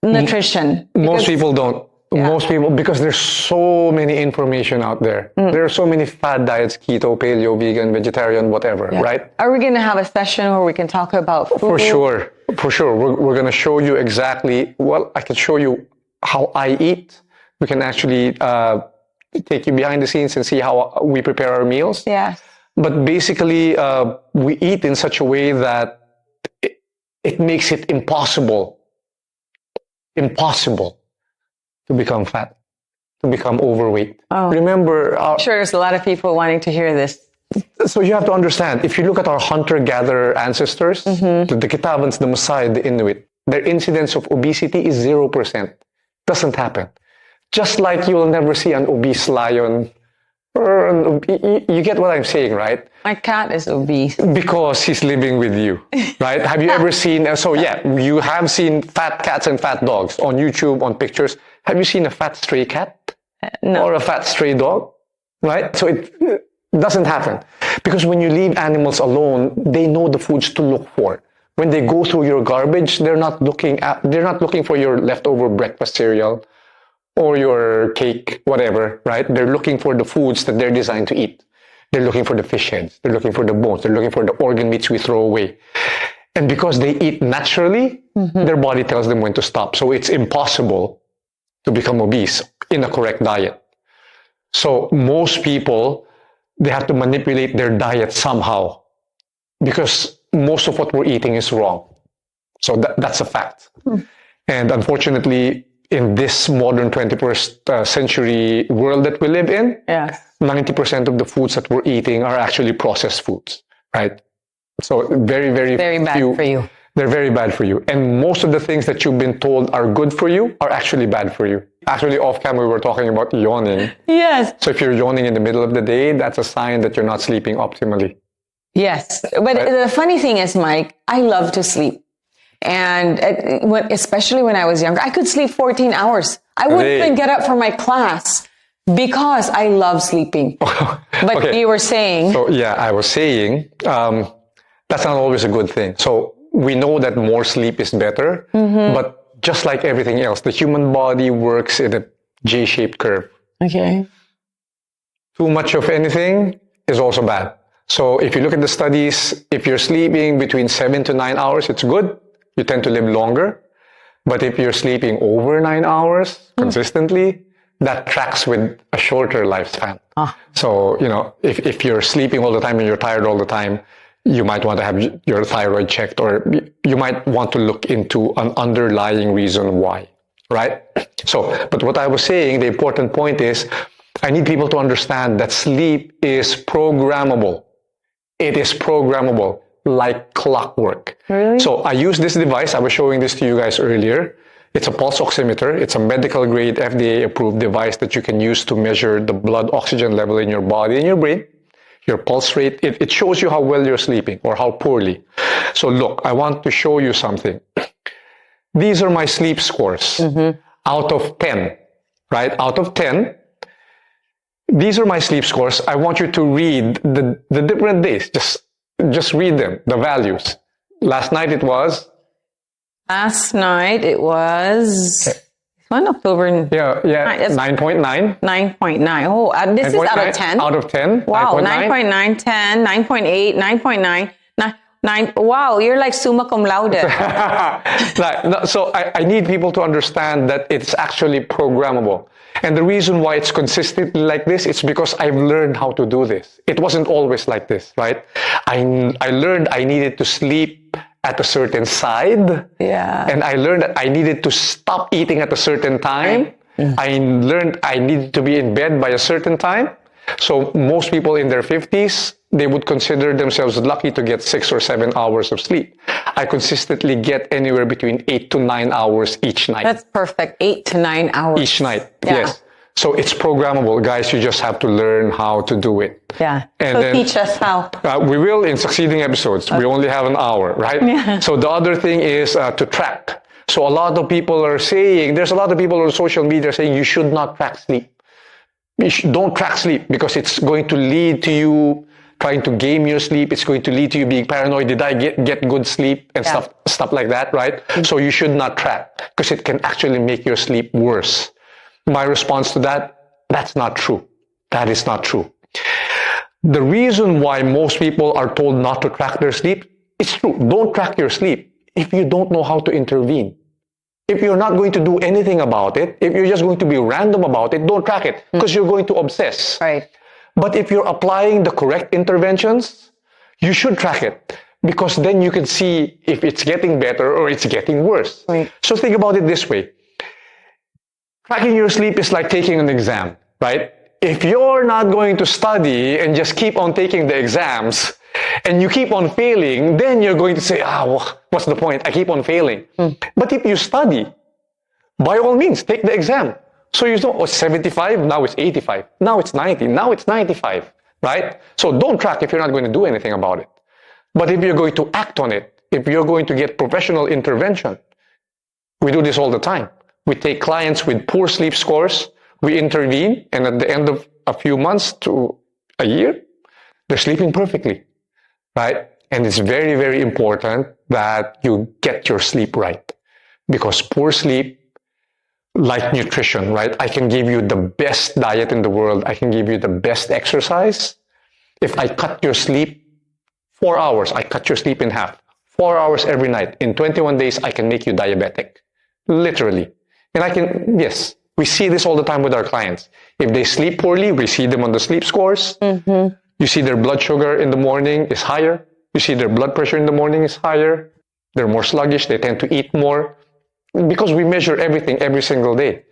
nutrition. Most people don't. Yeah. Most people, because there's so many information out there. There are so many fad diets, keto, paleo, vegan, vegetarian, whatever, right? Are we going to have a session where we can talk about food? For sure. We're going to show you exactly, I can show you how I eat. We can actually take you behind the scenes and see how we prepare our meals. Yes. But basically, we eat in such a way that it makes it impossible to become fat, to become overweight. Oh. Remember... I'm sure there's a lot of people wanting to hear this. So you have to understand, if you look at our hunter-gatherer ancestors, the Kitavans, the Maasai, the Inuit, their incidence of obesity is 0%. Doesn't happen. Just like you will never see an obese lion. You get what I'm saying, right? My cat is obese. Because he's living with you, right? Have you ever seen... So yeah, you have seen fat cats and fat dogs on YouTube, on pictures. Have you seen a fat stray cat? No. Or a fat stray dog? Right? So it doesn't happen. Because when you leave animals alone, they know the foods to look for. When they go through your garbage, they're not looking for your leftover breakfast cereal or your cake, whatever, right? They're looking for the foods that they're designed to eat. They're looking for the fish heads. They're looking for the bones. They're looking for the organ meats we throw away. And because they eat naturally, their body tells them when to stop. So it's impossible to become obese in a correct diet. So most people, they have to manipulate their diet somehow because most of what we're eating is wrong. So that's a fact. And unfortunately, in this modern 21st century world that we live in, 90% of the foods that we're eating are actually processed foods, right? So very bad for you. They're very bad for you. And most of the things that you've been told are good for you are actually bad for you. Actually, off camera, we were talking about yawning. Yes. So if you're yawning in the middle of the day, that's a sign that you're not sleeping optimally. Yes. But the funny thing is, Mike, I love to sleep. And especially when I was younger, I could sleep 14 hours. I wouldn't even get up for my class because I love sleeping. But you were saying... So yeah, I was saying, that's not always a good thing. So we know that more sleep is better, but just like everything else, the human body works in a J-shaped curve. Okay. Too much of anything is also bad. So if you look at the studies, if you're sleeping between 7 to 9 hours, it's good. You tend to live longer. But if you're sleeping over 9 hours consistently, that tracks with a shorter lifespan. So, if you're sleeping all the time and you're tired all the time, you might want to have your thyroid checked, or you might want to look into an underlying reason why, right? So, but what I was saying, the important point is, I need people to understand that sleep is programmable. It is programmable like clockwork. Really? So I use this device. I was showing this to you guys earlier. It's a pulse oximeter. It's a medical grade FDA approved device that you can use to measure the blood oxygen level in your body and your brain, your pulse rate. It shows you how well you're sleeping or how poorly. So look, I want to show you something. These are my sleep scores out of 10, right? Out of 10, these are my sleep scores. I want you to read the different days. Just read them, the values. Last night it was 1 October. Yeah, 9.9. 9.9. Oh, this is out of 10? Out of 10. Wow, 9.9, 10, 9.8, 9.9, 9. Wow, you're like summa cum laude. So I need people to understand that it's actually programmable. And the reason why it's consistently like this, it's because I've learned how to do this. It wasn't always like this, right? I learned I needed to sleep at a certain side. Yeah. And I learned that I needed to stop eating at a certain time. I learned I needed to be in bed by a certain time. So most people in their 50s, they would consider themselves lucky to get 6 or 7 hours of sleep. I consistently get anywhere between 8 to 9 hours each night. That's perfect. 8 to 9 hours. Each night, Yeah. yes. So it's programmable, guys. You just have to learn how to do it. Yeah. And so then, teach us how. We will in succeeding episodes. We only have an hour, right? Yeah. So the other thing is to track. So a lot of people are saying, there's a lot of people on social media saying you should not track sleep. Don't track sleep because it's going to lead to you trying to game your sleep. It's going to lead to you being paranoid. Did I get good sleep and stuff like that, right? So you should not track because it can actually make your sleep worse. My response to that's not true. That is not true. The reason why most people are told not to track their sleep, it's true. Don't track your sleep if you don't know how to intervene. If you're not going to do anything about it, if you're just going to be random about it, don't track it because you're going to obsess. Right. But if you're applying the correct interventions, you should track it because then you can see if it's getting better or it's getting worse. Right. So think about it this way. Tracking your sleep is like taking an exam, right? If you're not going to study and just keep on taking the exams and you keep on failing, then you're going to say, what's the point? I keep on failing. But if you study, by all means, take the exam. So you know, 75, now it's 85, now it's 90, now it's 95, right? So don't track if you're not going to do anything about it. But if you're going to act on it, if you're going to get professional intervention, we do this all the time. We take clients with poor sleep scores, we intervene, and at the end of a few months to a year, they're sleeping perfectly, right? And it's very, very important that you get your sleep right. Because poor sleep, like nutrition, right? I can give you the best diet in the world. I can give you the best exercise. If I cut your sleep 4 hours, I cut your sleep in half. 4 hours every night. In 21 days, I can make you diabetic. Literally. And yes, we see this all the time with our clients. If they sleep poorly, we see them on the sleep scores. You see their blood sugar in the morning is higher. You see their blood pressure in the morning is higher. They're more sluggish. They tend to eat more. Because we measure everything every single day.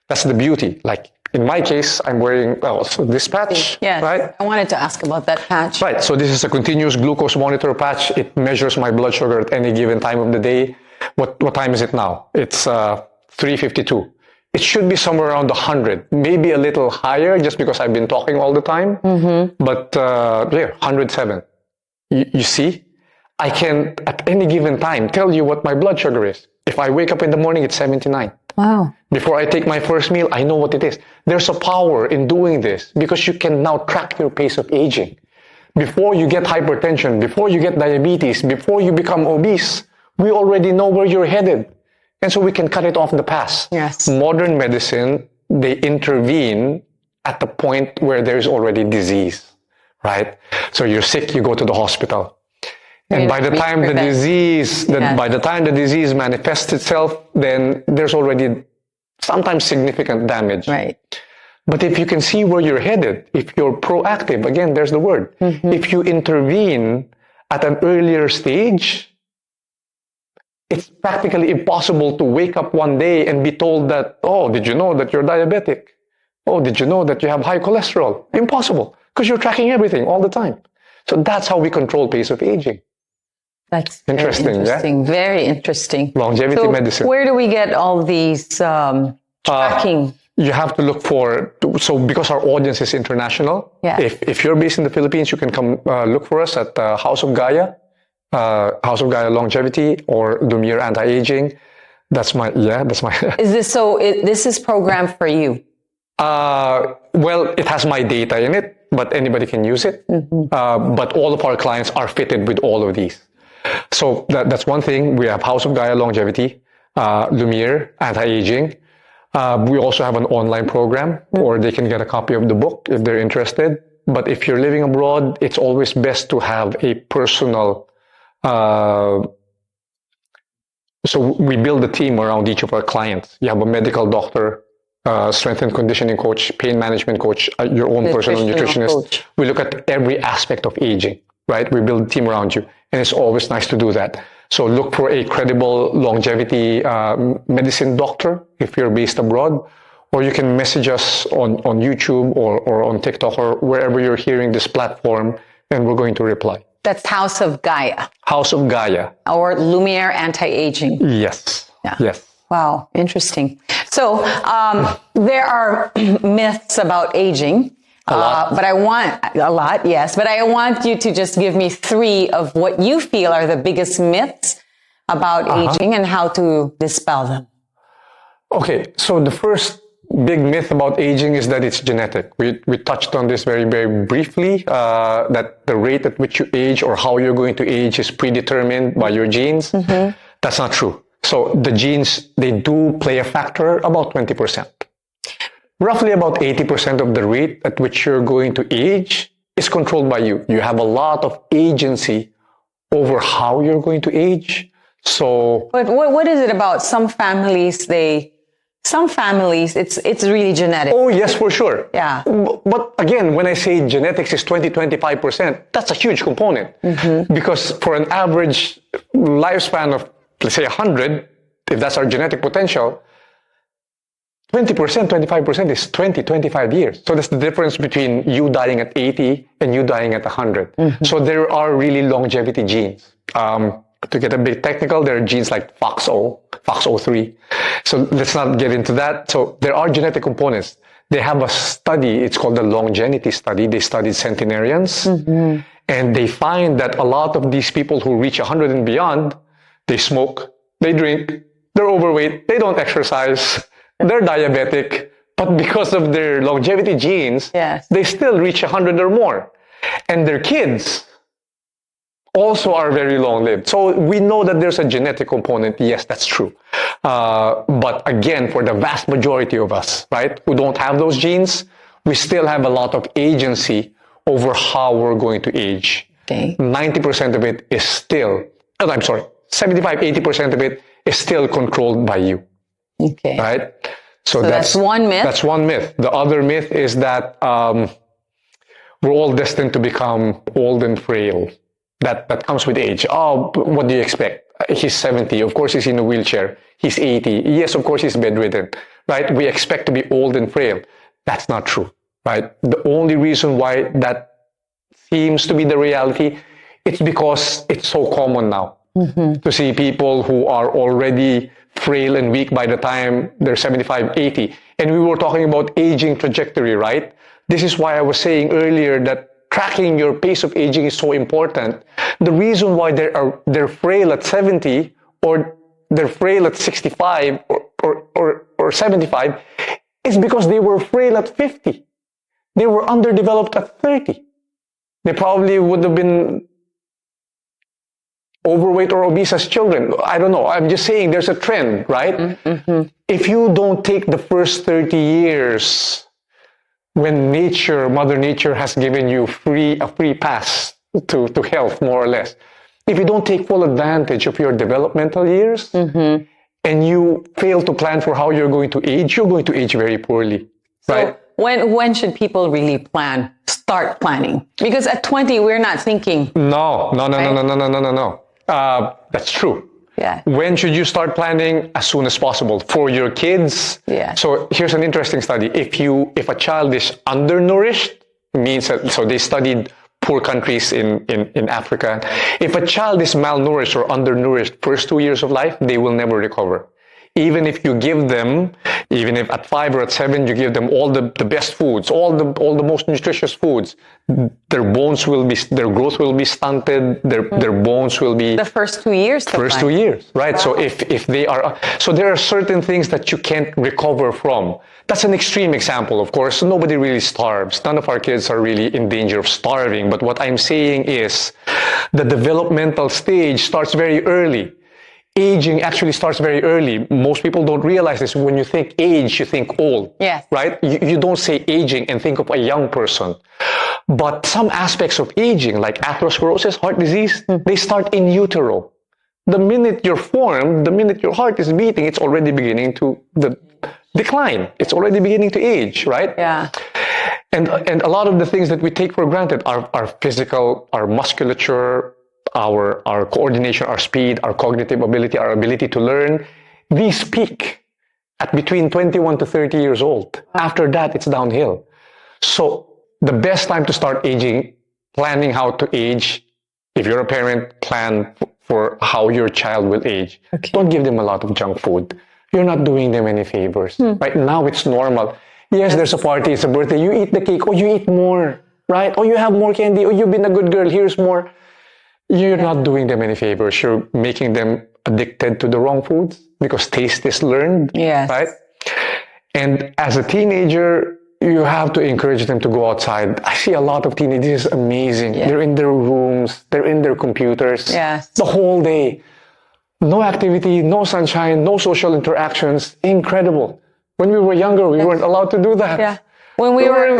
That's the beauty. Like in my case, I'm wearing this patch, yes, right? I wanted to ask about that patch. Right. So this is a continuous glucose monitor patch. It measures my blood sugar at any given time of the day. What time is it now? It's 3:52. It should be somewhere around 100, maybe a little higher, just because I've been talking all the time. But 107. You see, I can at any given time tell you what my blood sugar is. If I wake up in the morning, it's 79. Wow. Before I take my first meal, I know what it is. There's a power in doing this because you can now track your pace of aging. Before you get hypertension, before you get diabetes, before you become obese, we already know where you're headed. And so we can cut it off the pass. Yes. Modern medicine, they intervene at the point where there's already disease, right? So you're sick, you go to the hospital. And by the time the disease manifests itself, then there's already sometimes significant damage. Right. But if you can see where you're headed, if you're proactive, again, there's the word. If you intervene at an earlier stage, it's practically impossible to wake up one day and be told that, did you know that you're diabetic? Oh, did you know that you have high cholesterol? Impossible, because you're tracking everything all the time. So that's how we control pace of aging. That's interesting, very interesting. Longevity medicine. Where do we get all these tracking? You have to look because our audience is international. Yeah. If you're based in the Philippines, you can come look for us at House of Gaia Longevity or Lumir Anti-Aging. That's my. Is this this is programmed for you? Well, it has my data in it, but anybody can use it. But all of our clients are fitted with all of these. So that's one thing. We have House of Gaia Longevity, Lumiere, Anti-Aging. We also have an online program, or they can get a copy of the book if they're interested. But if you're living abroad, it's always best to have a personal. So we build a team around each of our clients. You have a medical doctor, strength and conditioning coach, pain management coach, your own personal nutritionist. Coach. We look at every aspect of aging, right? We build a team around you, and it's always nice to do that. So look for a credible longevity medicine doctor if you're based abroad, or you can message us on YouTube or on TikTok or wherever you're hearing this platform, and we're going to reply. That's House of Gaia. House of Gaia. Or Lumiere Anti-Aging. Yes. Yeah. Yes. Wow, interesting. So there are myths about aging. A lot. But I want you to just give me 3 of what you feel are the biggest myths about aging and how to dispel them. Okay, so the first big myth about aging is that it's genetic. We touched on this very, very briefly, that the rate at which you age or how you're going to age is predetermined by your genes. That's not true. So the genes, they do play a factor, about 20%. Roughly about 80% of the rate at which you're going to age is controlled by you. You have a lot of agency over how you're going to age. So, but what is it about some families? It's really genetic. Oh yes, for sure. Yeah. But again, when I say genetics is 20-25%, that's a huge component. Because for an average lifespan of, let's say 100, if that's our genetic potential, 20%, 25% is 25 years. So that's the difference between you dying at 80 and you dying at 100. So there are really longevity genes. To get a bit technical, there are genes like FOXO3. So let's not get into that. So there are genetic components. They have a study, it's called the longevity study. They studied centenarians. And they find that a lot of these people who reach 100 and beyond, they smoke, they drink, they're overweight, they don't exercise, they're diabetic, but because of their longevity genes, they still reach 100 or more. And their kids also are very long-lived. So we know that there's a genetic component. Yes, that's true. But again, for the vast majority of us, right, who don't have those genes, we still have a lot of agency over how we're going to age. 90% of it is still, 75-80% of it is still controlled by you. Okay. Right? So that's one myth. That's one myth. The other myth is that we're all destined to become old and frail. That comes with age. Oh, what do you expect? He's 70. Of course, he's in a wheelchair. He's 80. Yes, of course, he's bedridden. Right? We expect to be old and frail. That's not true. Right? The only reason why that seems to be the reality, it's because it's so common now to see people who are already frail and weak by the time they're 75, 80. And we were talking about aging trajectory, right? This is why I was saying earlier that tracking your pace of aging is so important. The reason why they're frail at 70 or they're frail at 65 or 75 is because they were frail at 50. They were underdeveloped at 30. They probably would have been overweight or obese as children. I don't know. I'm just saying there's a trend, right? If you don't take the first 30 years when Mother Nature has given you a free pass to health, more or less. If you don't take full advantage of your developmental years and you fail to plan for how you're going to age, you're going to age very poorly, right? So when should people really start planning? Because at 20, we're not thinking. No. That's true. Yeah. When should you start planning? As soon as possible for your kids. Yeah. So here's an interesting study. If a child is undernourished, means that, so they studied poor countries in Africa. If a child is malnourished or undernourished first 2 years of life, they will never recover. Even if you give them Even if at 5 or at 7 you give them all the best foods, all the most nutritious foods, their growth will be stunted, their bones will be the first 2 years. First 2 years, right? Wow. So if they are, so there are certain things that you can't recover from. That's an extreme example, of course. Nobody really starves. None of our kids are really in danger of starving. But what I'm saying is the developmental stage starts very early. Aging actually starts very early. Most people don't realize this. When you think age, you think old. Yes. Right? You don't say aging and think of a young person. But some aspects of aging, like atherosclerosis, heart disease, they start in utero. The minute you're formed, the minute your heart is beating, it's already beginning to decline. It's already beginning to age, right? Yeah. And a lot of the things that we take for granted, our physical, our musculature, our coordination, our speed, our cognitive ability, our ability to learn, these peak at between 21 to 30 years old. After that, it's downhill. So the best time to start aging, planning how to age, if you're a parent, plan for how your child will age. Okay. Don't give them a lot of junk food. You're not doing them any favors. Right now, it's normal. Yes, there's a party, it's a birthday. You eat the cake. Oh, you eat more, right? Oh, you have more candy. Oh, you've been a good girl. Here's more. You're not doing them any favors. You're making them addicted to the wrong foods because taste is learned, right? And as a teenager, you have to encourage them to go outside. I see a lot of teenagers. This is amazing. Yeah. They're in their rooms. They're in their computers the whole day. No activity, no sunshine, no social interactions. Incredible. When we were younger, we weren't allowed to do that. Yeah. When we were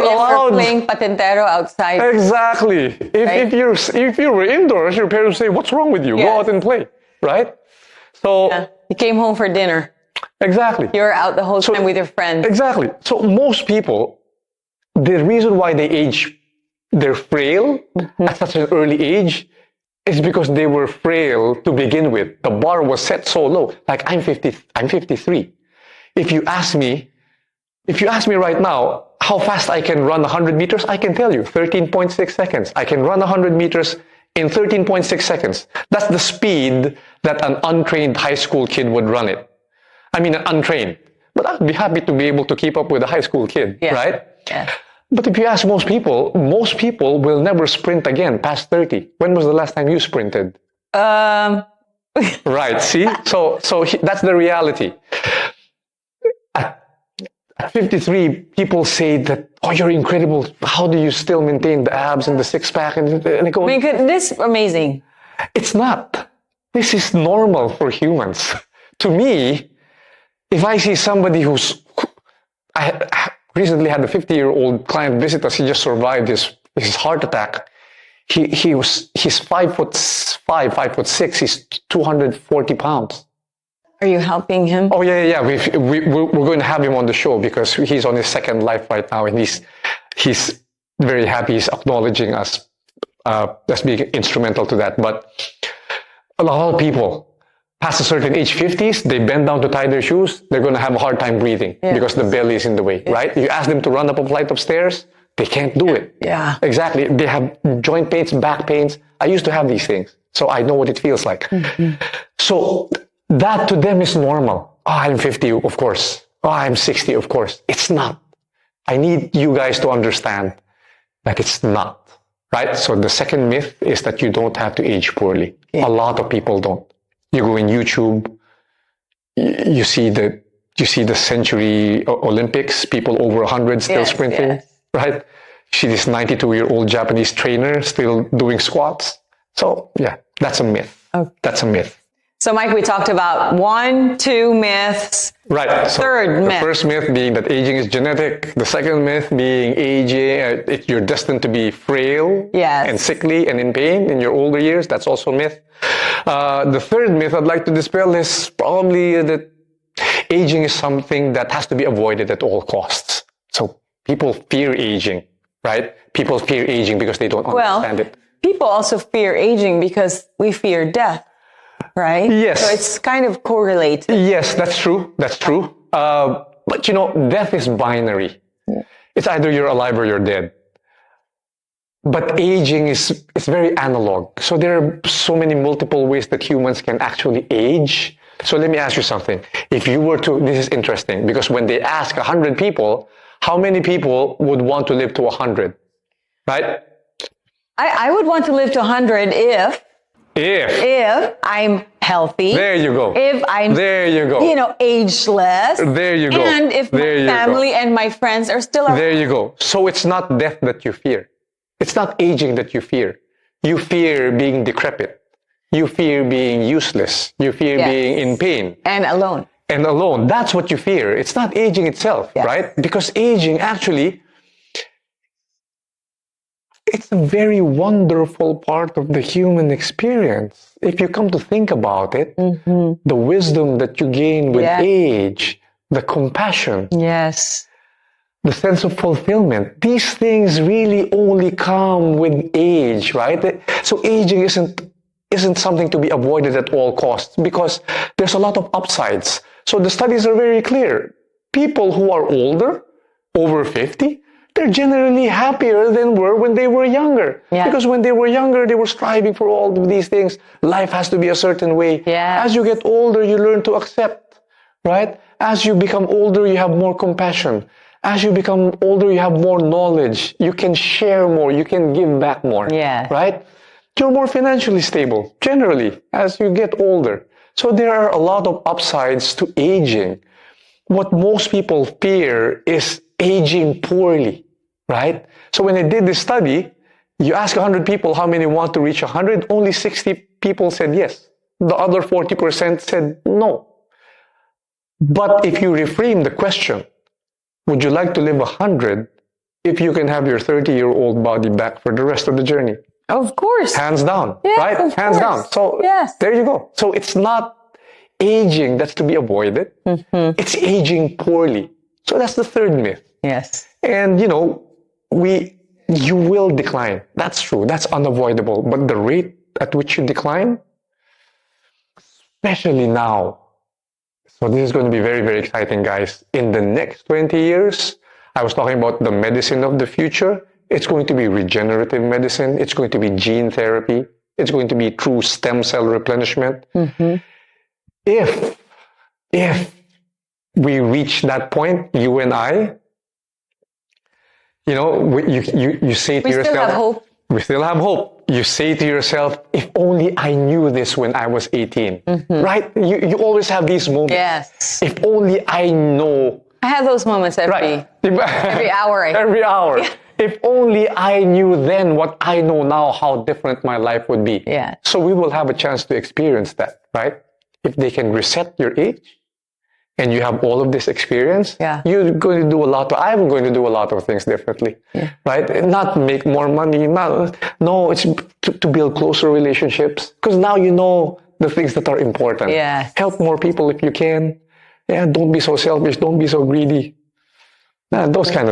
playing patintero outside. Exactly. If you were indoors, your parents say, "What's wrong with you? Go out and play." Right? So you came home for dinner. Exactly. You were out the whole time with your friends. Exactly. So most people, the reason why they age, they're frail at such an early age, is because they were frail to begin with. The bar was set so low. Like I'm 53. If you ask me right now how fast I can run 100 meters, I can tell you 13.6 seconds. I can run 100 meters in 13.6 seconds. That's the speed that an untrained high school kid would run it. I mean, untrained. But I'd be happy to be able to keep up with a high school kid, right? Yeah. But if you ask most people will never sprint again past 30. When was the last time you sprinted? Right, see? So that's the reality. At 53, people say that, "Oh, you're incredible. How do you still maintain the abs and the six-pack?" And I go, this is amazing. It's not. This is normal for humans. To me, if I see somebody I recently had a 50-year-old client visit us. He just survived his heart attack. He's 5'5", 5'6". He's 240 pounds. Are you helping him? Oh yeah. We're going to have him on the show because he's on his second life right now, and he's very happy. He's acknowledging us as being instrumental to that. But a lot of people past a certain age, 50s, they bend down to tie their shoes. They're going to have a hard time breathing because the belly is in the way, right? You ask them to run up a flight of stairs, they can't do it. Yeah. Exactly. They have joint pains, back pains. I used to have these things, so I know what it feels like. So that to them is normal. Oh, I'm 50, of course. Oh, I'm 60, of course. It's not. I need you guys to understand that it's not, right? So the second myth is that you don't have to age poorly. Yeah. A lot of people don't. You go in YouTube, you see the Century Olympics, people over 100 still sprinting, right? You see this 92-year-old Japanese trainer still doing squats. So yeah, that's a myth. Okay. That's a myth. So Mike, we talked about 1, 2 myths. Right. So third myth. The first myth being that aging is genetic. The second myth being you're destined to be frail and sickly and in pain in your older years. That's also a myth. The third myth I'd like to dispel is probably that aging is something that has to be avoided at all costs. So people fear aging, right? People fear aging because they don't understand it. People also fear aging because we fear death. Right? Yes. So it's kind of correlated. Yes, that's true. That's true. But death is binary. Yeah. It's either you're alive or you're dead. But aging it's very analog. So there are so many multiple ways that humans can actually age. So let me ask you something. If you were to, this is interesting, because when they ask 100 people, how many people would want to live to 100? Right? I would want to live to 100 if I'm healthy. There you go. If I'm, there you go. Ageless. There you go. And if my family and my friends are still around. There you go. So it's not death that you fear. It's not aging that you fear. You fear being decrepit. You fear being useless. You fear being in pain. And alone. And alone. That's what you fear. It's not aging itself, right? Because aging actually, it's a very wonderful part of the human experience. If you come to think about it, the wisdom that you gain with age, the compassion, the sense of fulfillment, these things really only come with age, right? So aging isn't something to be avoided at all costs because there's a lot of upsides. So the studies are very clear. People who are older, over 50, they're generally happier than were when they were younger. Because when they were younger, they were striving for all of these things. Life has to be a certain way. As you get older, you learn to accept, right? As you become older, you have more compassion. As you become older, you have more knowledge. You can share more. You can give back more, right? You're more financially stable, generally, as you get older. So there are a lot of upsides to aging. What most people fear is aging poorly, right? So when I did this study, you ask 100 people how many want to reach 100, only 60 people said yes. The other 40% said no. But if you reframe the question, would you like to live 100 if you can have your 30-year-old body back for the rest of the journey? Of course. Hands down, right? Hands down. So there you go. So it's not aging that's to be avoided. It's aging poorly. So that's the third myth. Yes. And, you will decline. That's true. That's unavoidable. But the rate at which you decline, especially now, so this is going to be very, very exciting, guys. In the next 20 years, I was talking about the medicine of the future. It's going to be regenerative medicine. It's going to be gene therapy. It's going to be true stem cell replenishment. If we reach that point, you and I, you say to yourself, we still have hope. We still have hope. You say to yourself, if only I knew this when I was 18, right? You always have these moments. Yes. If only I know. I have those moments every hour. Every hour. Yeah. If only I knew then what I know now, how different my life would be. Yeah. So we will have a chance to experience that, right? If they can reset your age and you have all of this experience, you're going to do I'm going to do a lot of things differently, right? Not make more money. No, it's to build closer relationships because now you know the things that are important. Help more people if you can. Don't be so selfish. Don't be so greedy. Those kind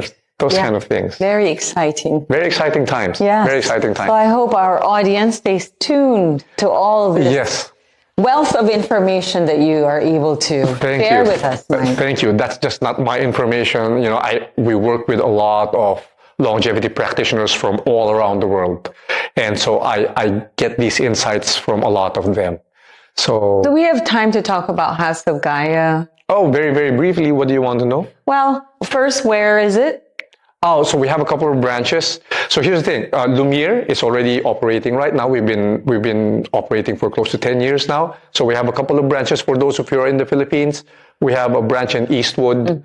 of things. Very exciting. Very exciting times. Very exciting times. So I hope our audience stays tuned to all of this wealth of information that you are able to share with us. Thank you. That's just not my information. We work with a lot of longevity practitioners from all around the world. And so I get these insights from a lot of them. So do we have time to talk about House of Gaia? Oh, very, very briefly. What do you want to know? Well, first, where is it? Oh, so we have a couple of branches. So here's the thing. Lumiere is already operating right now. We've been operating for close to 10 years now. So we have a couple of branches for those of you who are in the Philippines. We have a branch in Eastwood.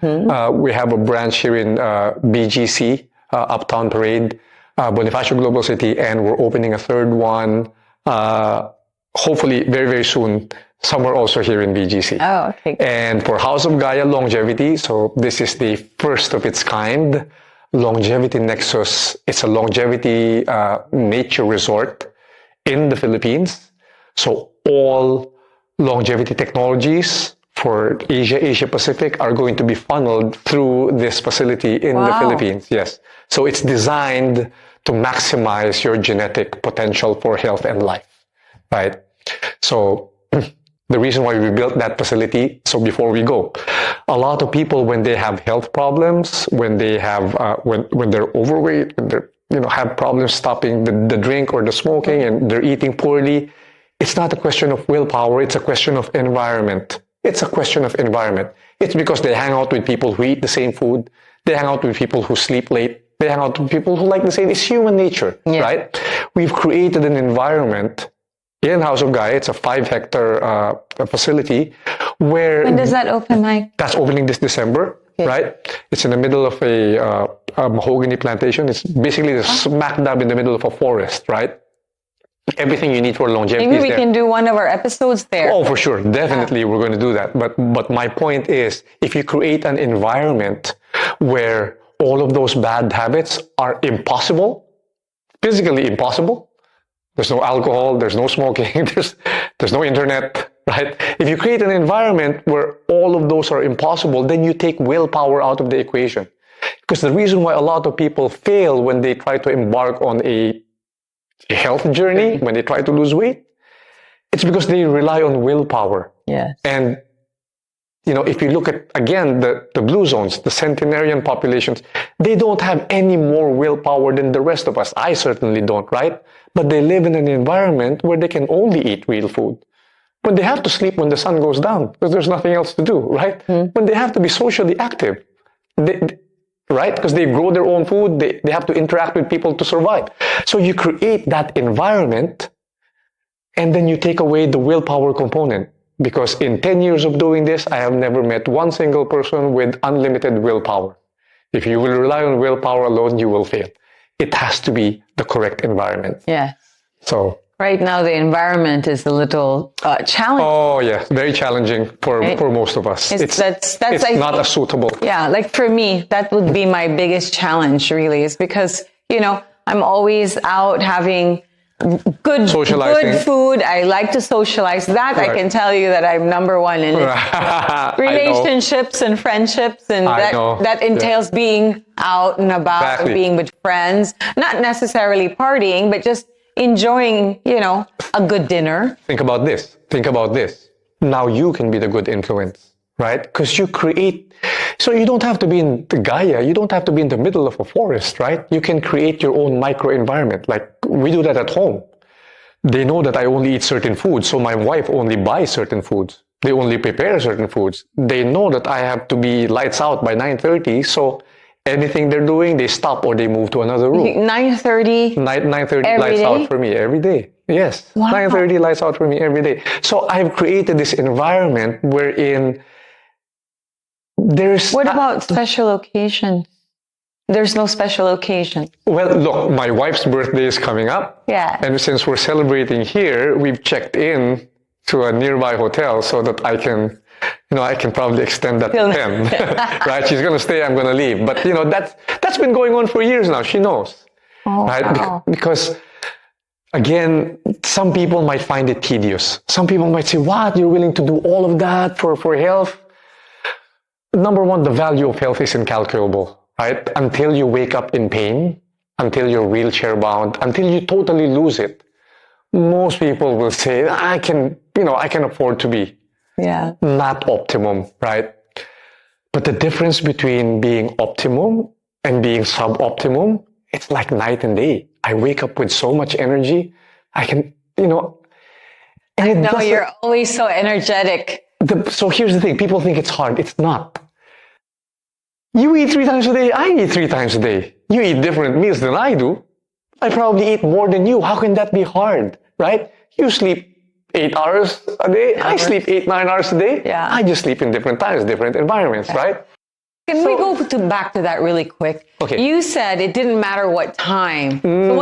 We have a branch here in BGC, Uptown Parade, Bonifacio Global City, and we're opening a third one, hopefully very, very soon, somewhere also here in BGC. Oh, okay. And for House of Gaia Longevity, so this is the first of its kind. Longevity Nexus. It's a longevity nature resort in the Philippines. So all longevity technologies for Asia Pacific are going to be funneled through this facility in the Philippines. Yes. So it's designed to maximize your genetic potential for health and life, right? So the reason why we built that facility, so before we go, a lot of people, when they have health problems, when they have, when they're overweight, when they're, have problems stopping the drink or the smoking and they're eating poorly, It's not a question of willpower. It's a question of environment. It's a question of environment. It's because they hang out with people who eat the same food. They hang out with people who sleep late. They hang out with people who like the same. It's human nature, right? We've created an environment in House of Gaia. It's a 5-hectare facility where... When does that open, Mike? That's opening this December, right? It's in the middle of a mahogany plantation. It's basically smack dab in the middle of a forest, right? Everything you need for longevity Maybe is we there. can do one of our episodes there. Oh, for sure. Definitely we're going to do that. But my point is, if you create an environment where all of those bad habits are impossible, physically impossible, there's no alcohol, there's no smoking, there's no internet, right? If you create an environment where all of those are impossible, then you take willpower out of the equation. Because the reason why a lot of people fail when they try to embark on a health journey, when they try to lose weight, it's because they rely on willpower. Yes. And, if you look at, again, the blue zones, the centenarian populations, they don't have any more willpower than the rest of us. I certainly don't, right? But they live in an environment where they can only eat real food. When they have to sleep when the sun goes down, because there's nothing else to do, right? When they have to be socially active, right? Because they grow their own food, they have to interact with people to survive. So you create that environment, and then you take away the willpower component. Because in 10 years of doing this, I have never met one single person with unlimited willpower. If you will rely on willpower alone, you will fail. It has to be the correct environment. Yes. So right now, the environment is a little challenging. Oh, yeah. Very challenging for most of us. It's not as suitable. Yeah. Like for me, that would be my biggest challenge, really, is because, I'm always out having good food. I like to socialize. That I can tell you that I'm number one in it. Relationships and friendships, and that entails being out and about, being with friends, not necessarily partying, but just enjoying, a good dinner. Think about this. Now you can be the good influence, right? Because you create, so you don't have to be in the Gaia. You don't have to be in the middle of a forest, right? You can create your own microenvironment. Like we do that at home. They know that I only eat certain foods. So my wife only buys certain foods. They only prepare certain foods. They know that I have to be lights out by 9:30. So anything they're doing, they stop or they move to another room. 9:30? 9:30 lights out for me every day. Yes. Wow. 9:30 lights out for me every day. So I've created this environment wherein there's... What about special occasions? There's no special occasion. Well, look, my wife's birthday is coming up. Yeah. And since we're celebrating here, we've checked in to a nearby hotel so that I can... I can probably extend that to 10, right? She's going to stay, I'm going to leave. But, that's been going on for years now. She knows, right? Wow. Because, again, some people might find it tedious. Some people might say, what? You're willing to do all of that for health? Number one, the value of health is incalculable, right? Until you wake up in pain, until you're wheelchair bound, until you totally lose it, most people will say, I can afford to be. Yeah. Not optimum, right? But the difference between being optimum and being suboptimum, it's like night and day. I wake up with so much energy. I can, and you're always so energetic. So here's the thing. People think it's hard. It's not. You eat 3 times a day. I eat 3 times a day. You eat different meals than I do. I probably eat more than you. How can that be hard, right? You sleep 8 hours a day. I sleep 8-9 hours a day. Yeah. I just sleep in different times, different environments, right? Can we go back to that really quick? Okay. You said it didn't matter what time. So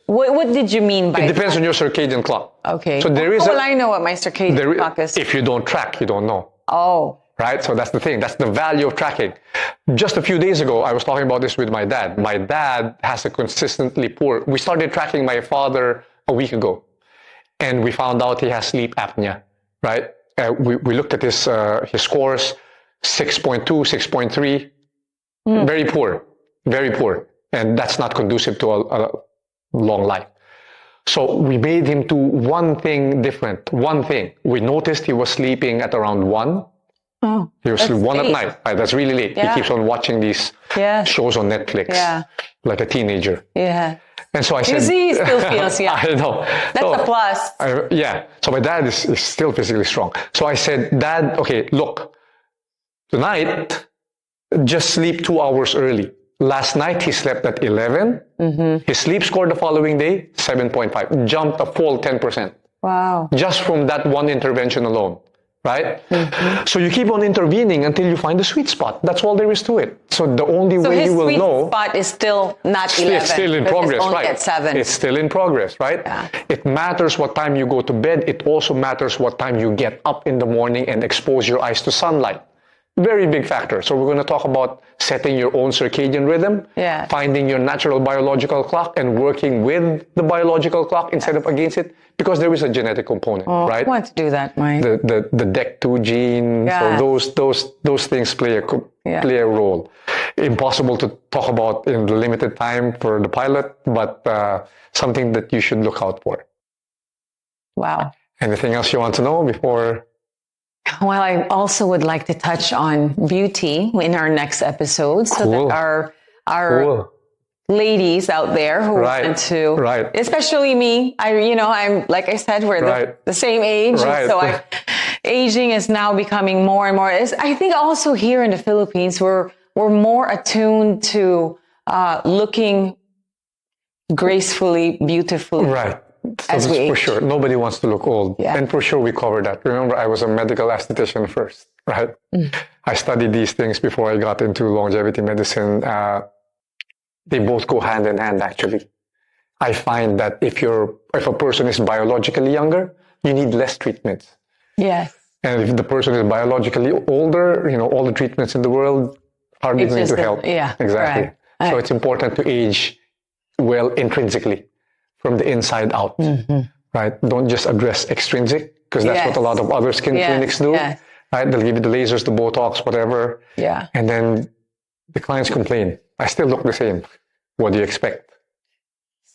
what did you mean by it? Depends on your circadian clock. Okay. So there is I know what my circadian clock is. If you don't track, you don't know. Oh. Right? So that's the thing. That's the value of tracking. Just a few days ago, I was talking about this with my dad. My dad has a consistently poor... We started tracking my father a week ago. And we found out he has sleep apnea, right? We looked at his scores, 6.2, 6.3, very poor. And that's not conducive to a long life. So we made him do one thing different, one thing. We noticed he was sleeping at around 1. Oh, he was sleeping 1 at night. Right, that's really late. Yeah. He keeps on watching these shows on Netflix, like a teenager. Yeah. And so I said, see, he still feels young. I know. That's a plus. Yeah. So my dad is still physically strong. So I said, Dad, okay, look, tonight, just sleep 2 hours early. Last night, he slept at 11. His sleep score the following day, 7.5. Jumped a full 10%. Wow. Just from that one intervention alone. Right? So you keep on intervening until you find the sweet spot. That's all there is to it. So the only way you will know... his sweet spot is still not 11. It's still in progress, it's only right? at 7. It's still in progress, right? Yeah. It matters what time you go to bed. It also matters what time you get up in the morning and expose your eyes to sunlight. Very big factor. So we're going to talk about setting your own circadian rhythm, finding your natural biological clock and working with the biological clock instead of against it, because there is a genetic component, right? I want to do that, Mike. The DEC2 gene, so those things play a role. Impossible to talk about in the limited time for the pilot, but something that you should look out for. Wow. Anything else you want to know before? Well, I also would like to touch on beauty in our next episode, so that our ladies out there who want to, especially me, I'm like I said, we're the same age, and so aging is now becoming more and more. I think also here in the Philippines, we're more attuned to looking gracefully, beautifully. Right. So for sure, nobody wants to look old. Yeah. And for sure, we cover that. Remember, I was a medical esthetician first, right? I studied these things before I got into longevity medicine. They both go hand in hand, actually. I find that if a person is biologically younger, you need less treatments. Yes. And if the person is biologically older, all the treatments in the world are going to help. Yeah. Exactly. Right. So it's important to age well intrinsically. From the inside out, right? Don't just address extrinsic, because that's what a lot of other skin clinics do, right? They'll give you the lasers, the Botox, whatever. Yeah. And then the clients complain, I still look the same. What do you expect?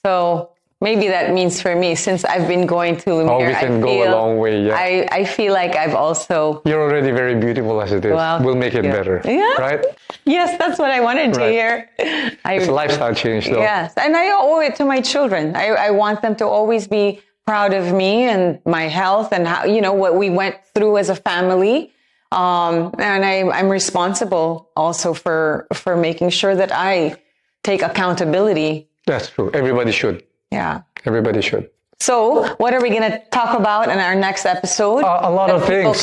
So maybe that means for me, since I've been going to Lumiere, we can go a long way, I feel like I've also... You're already very beautiful as it is. Well, we'll make it better, right? Yes, that's what I wanted to hear. It's a lifestyle change, though. Yes, and I owe it to my children. I want them to always be proud of me and my health and how, what we went through as a family. And I'm responsible also for making sure that I take accountability. That's true. Everybody should. Yeah. Everybody should. So what are we going to talk about in our next episode? A lot of things.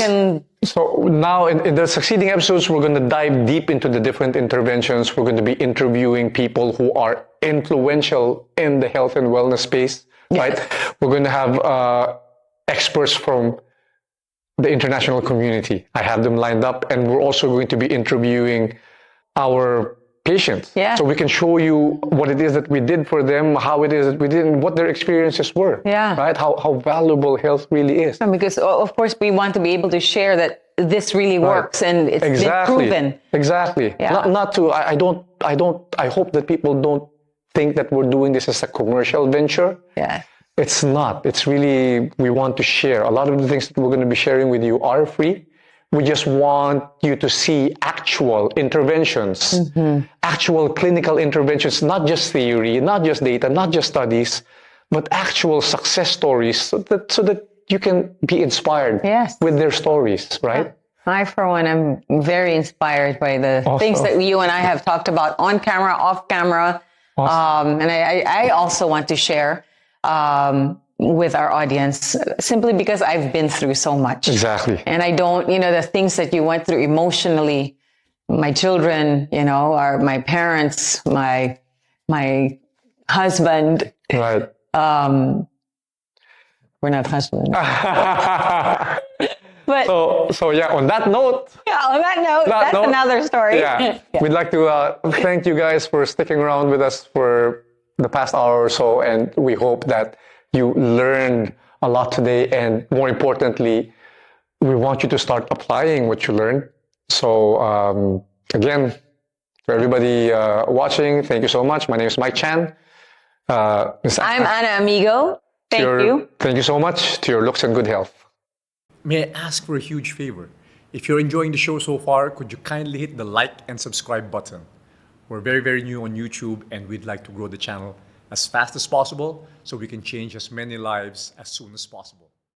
So now in the succeeding episodes, we're going to dive deep into the different interventions. We're going to be interviewing people who are influential in the health and wellness space, right? We're going to have experts from the international community. I have them lined up, and we're also going to be interviewing our patients. Yeah. So we can show you what it is that we did for them, how it is that we did, and what their experiences were. Yeah. Right? How valuable health really is. Because of course we want to be able to share that this really works and it's been proven. Exactly. Yeah. I hope that people don't think that we're doing this as a commercial venture. Yeah. It's not. It's really, we want to share. A lot of the things that we're going to be sharing with you are free. We just want you to see actual interventions, actual clinical interventions, not just theory, not just data, not just studies, but actual success stories so that you can be inspired with their stories, right? I, for one, am very inspired by the things that you and I have talked about on camera, off camera. Awesome. And I also want to share with our audience, simply because I've been through so much. Exactly. And I don't, the things that you went through emotionally, my children, are my parents, my husband. Right. We're not husbands. But so yeah, on that note. Yeah, on that note, that's another story. Yeah. We'd like to thank you guys for sticking around with us for the past hour or so, and we hope that you learned a lot today, and more importantly, we want you to start applying what you learned. So again, for everybody watching, thank you so much. My name is Mike Chan. I'm Ana Amigo. Thank you. Thank you so much. To your looks and good health. May I ask for a huge favor? If you're enjoying the show so far, could you kindly hit the like and subscribe button? We're very, very new on YouTube, and we'd like to grow the channel. as fast as possible so we can change as many lives as soon as possible.